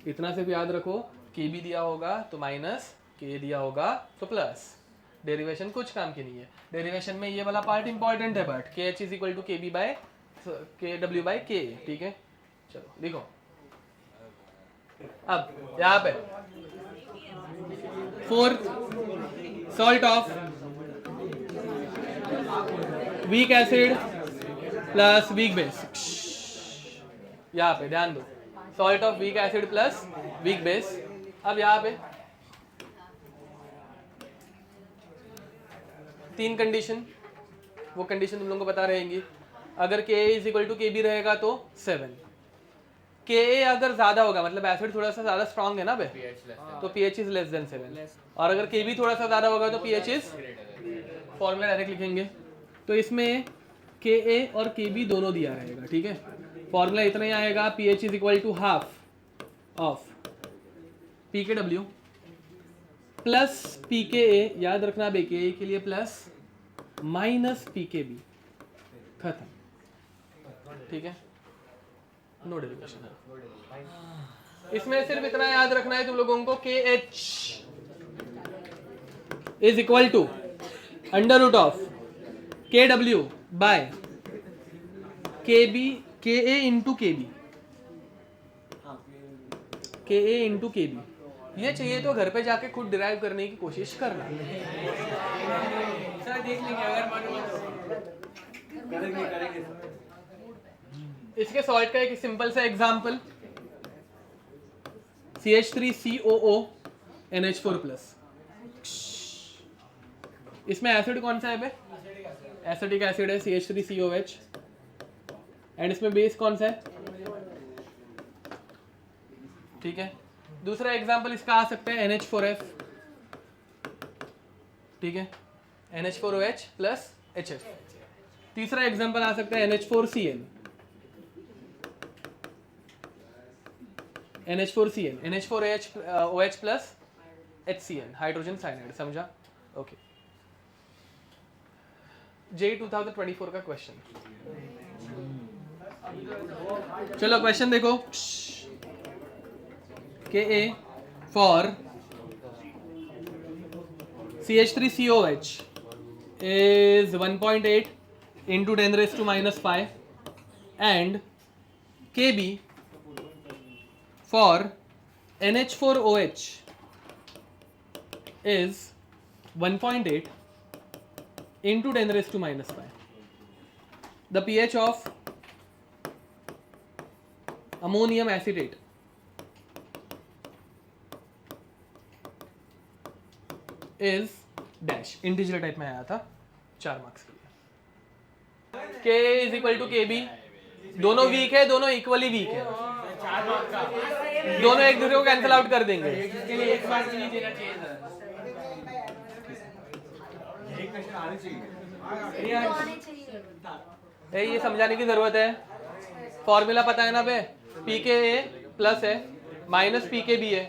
इतना से भी याद रखो, KB दिया होगा तो माइनस, K दिया होगा तो प्लस। डेरिवेशन कुछ काम की नहीं है, डेरिवेशन में ये वाला पार्ट इंपॉर्टेंट है, but KH is equal to KB by KW by KA। ठीक है, चलो लिखो। अब यहाँ पे 4 salt of weak acid plus weak base. यहाँ पे ध्यान दो, salt of weak acid plus weak base. अब यहाँ पे 3 कंडीशन, वो कंडीशन तुम लोगों को बता रहेंगी। अगर Ka is equal to KB रहेगा तो 7, Ka अगर ज्यादा होगा मतलब एसिड थोड़ा सा ज्यादा स्ट्रांग है ना बे, तो pH इज लेस देन 7, और अगर Kb थोड़ा सा ज्यादा होगा तो pH इज, फॉर्मूला डायरेक्ट लिखेंगे। तो इसमें Ka और Kb दोनों दिया रहेगा। ठीक है, फॉर्मूला इतना ही आएगा, pH is equal to half of PKW plus PKA, याद रखना बे Ka के लिए प्लस, माइनस PKB, खत्म। ठीक है, नो डेरिवेशन है। इसमें सिर्फ इतना याद रखना है तुम लोगों को, KH is equal to under root of KW by KB, KA into KB, KA into KB। ये चाहिए तो घर पे जाके खुद डिराइव करने की कोशिश करना। सर देख लेंगे अगर मालूम करेंगे। इसके सॉल्ट का एक सिंपल सा एग्जांपल, CH3COO NH4+। इसमें एसिड कौन सा है बे? एसिडिक एसिड है CH3COH। एंड इसमें बेस कौन सा है? ठीक है। दूसरा एग्जांपल इसका आ सकता है NH4F, ठीक है, NH4OH प्लस HF। तीसरा एग्जांपल आ सकता है NH4Cl, NH4Cl, NH4OH plus HCl, hydrogen cyanide. समझा? ओके। JEE 2024 का क्वेश्चन। चलो क्वेश्चन देखो। Ka for CH3COH is 1.8 into 10 raised to minus 5 and Kb for NH4OH is 1.8 into 10 raised to minus 5. The pH of ammonium acetate is dash। Integer type में आया था, 4 मार्क्स के लिए। K is equal to KB। दोनों वीक है, दोनों इक्वली वीक है, दोनों एक दूसरे को कैंसिल आउट कर देंगे। इसके लिए एक बार भी नहीं देना चाहिए सर। ये समझाने की जरूरत है। फॉर्मूला पता है ना बे? PKA प्लस है माइनस PKB है।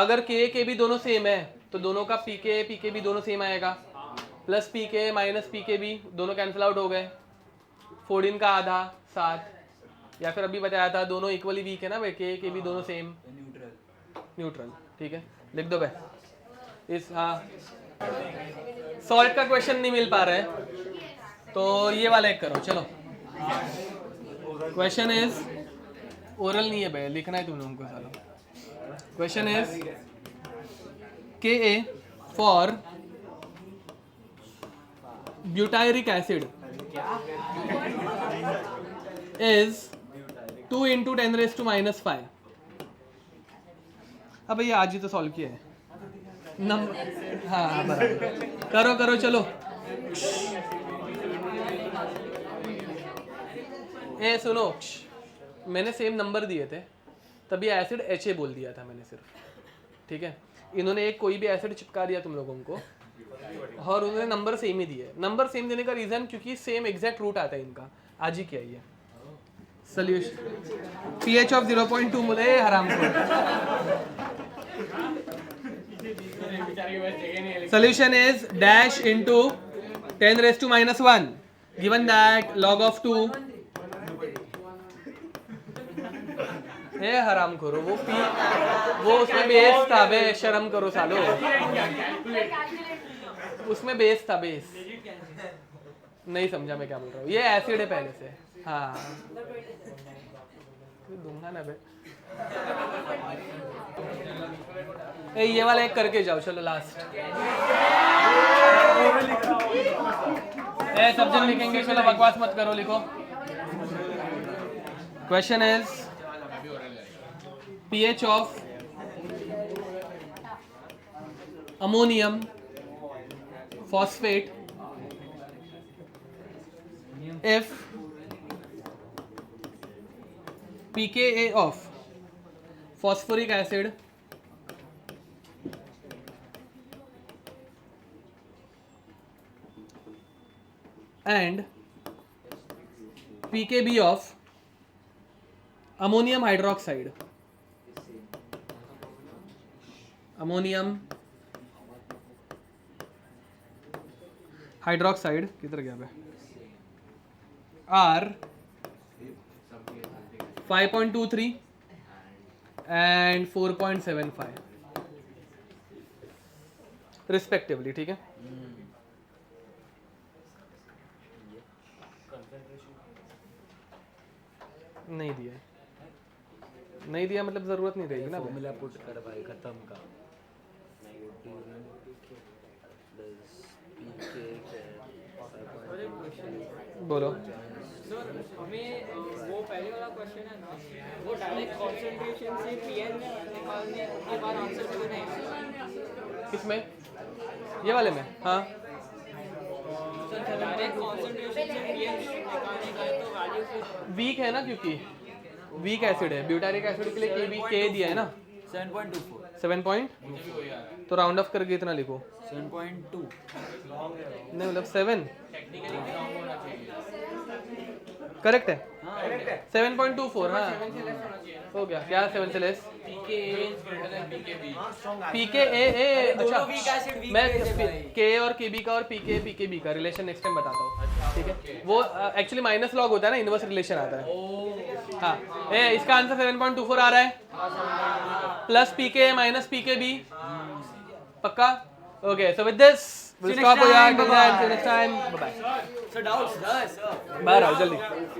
अगर K KB दोनों सेम है तो दोनों का PK PKB दोनों सेम आएगा, प्लस PK माइनस PKB दोनों कैंसिल आउट हो गए। 14 का आधा 7, या फिर अभी बताया था दोनों इक्वली वीक है ना भाई, K KB दोनों सेम न्यूट्रल। ठीक है, लिख दो भाई इस। हाँ, सॉल्ट का क्वेश्चन नहीं मिल पा रहा है तो ये वाला एक करो। चलो, क्वेश्चन इज ओरल नहीं है भाई, लिखना है तुम लोगों को सारा। Question is Ka for butyric acid is 2 into 10 raised to minus 5। अब भैया आज ही तो सॉल्व किया है नंबर। हाँ बराबर, करो करो चलो। ए सुनो, मैंने सेम नंबर दिए थे तभी एसिड Ha बोल दिया था मैंने सिर्फ, ठीक है। इन्होंने एक कोई भी एसिड चिपका दिया तुम लोगों को और उन्होंने नंबर सेम ही दिए। नंबर सेम देने का रीजन क्योंकि सेम एग्जैक्ट रूट आता है इनका। आज ही किया ये सोल्यूशन। pH ऑफ 0.2 मोल है हराम को। Solution is dash into 10 raised to minus 1 given that log of 2। ए हराम करो, वो उसमें बेस था बे, शर्म करो सालो, उसमें बेस था, बेस नहीं समझा मैं क्या बोल रहा हूँ। ये एसिड है पहले से। हाँ दूंगा ना बे। ए ये वाला एक करके जाओ। चलो लास्ट ए सब जन लिखेंगे। चलो बकवास मत करो, लिखो। Question is pH of ammonium phosphate if pKa of phosphoric acid and pKb of ammonium hydroxide। Ammonium hydroxide किधर गया आर 5.23 एंड 4.75 रिस्पेक्टिवली, ठीक है। नहीं दिया, नहीं दिया मतलब जरूरत नहीं रहेगी ना। फॉर्मूला पुट कर भाई, खत्म का। बोलो। हमें वो पहले वाला क्वेश्चन है ना, वो डायरेक्ट कंसंट्रेशन से पीएन निकालने के बाद आंसर देना है। किसमें? ये वाले में? हाँ डायरेक्ट कॉन्सेंट्रेशन से pH निकालने का है तो वैल्यू फिर वीक है ना, क्योंकि वीक एसिड है, ब्यूटारिक एसिड के लिए के दिया है ना 7.24 7 पॉइंट, तो राउंड ऑफ करके इतना लिखो 7.2 नहीं मतलब 7 करेक्ट है 7.24 हाँ हो गया। क्या 7 से लेस पीके ए अच्छा मैं के और केबी का और पीके बी का रिलेशन नेक्स्ट टाइम बताता हूँ, ठीक है। वो एक्चुअली माइनस लॉग होता है ना, इनवर्स रिलेशन आता है। हाँ इसका आंसर 7.24 आ रहा है, प्लस पीके माइनस पीके बी, पक्का। Okay so with this we'll stop here. Till then, till next time. Bye bye. So doubts, sir. बाहर आओ जल्दी।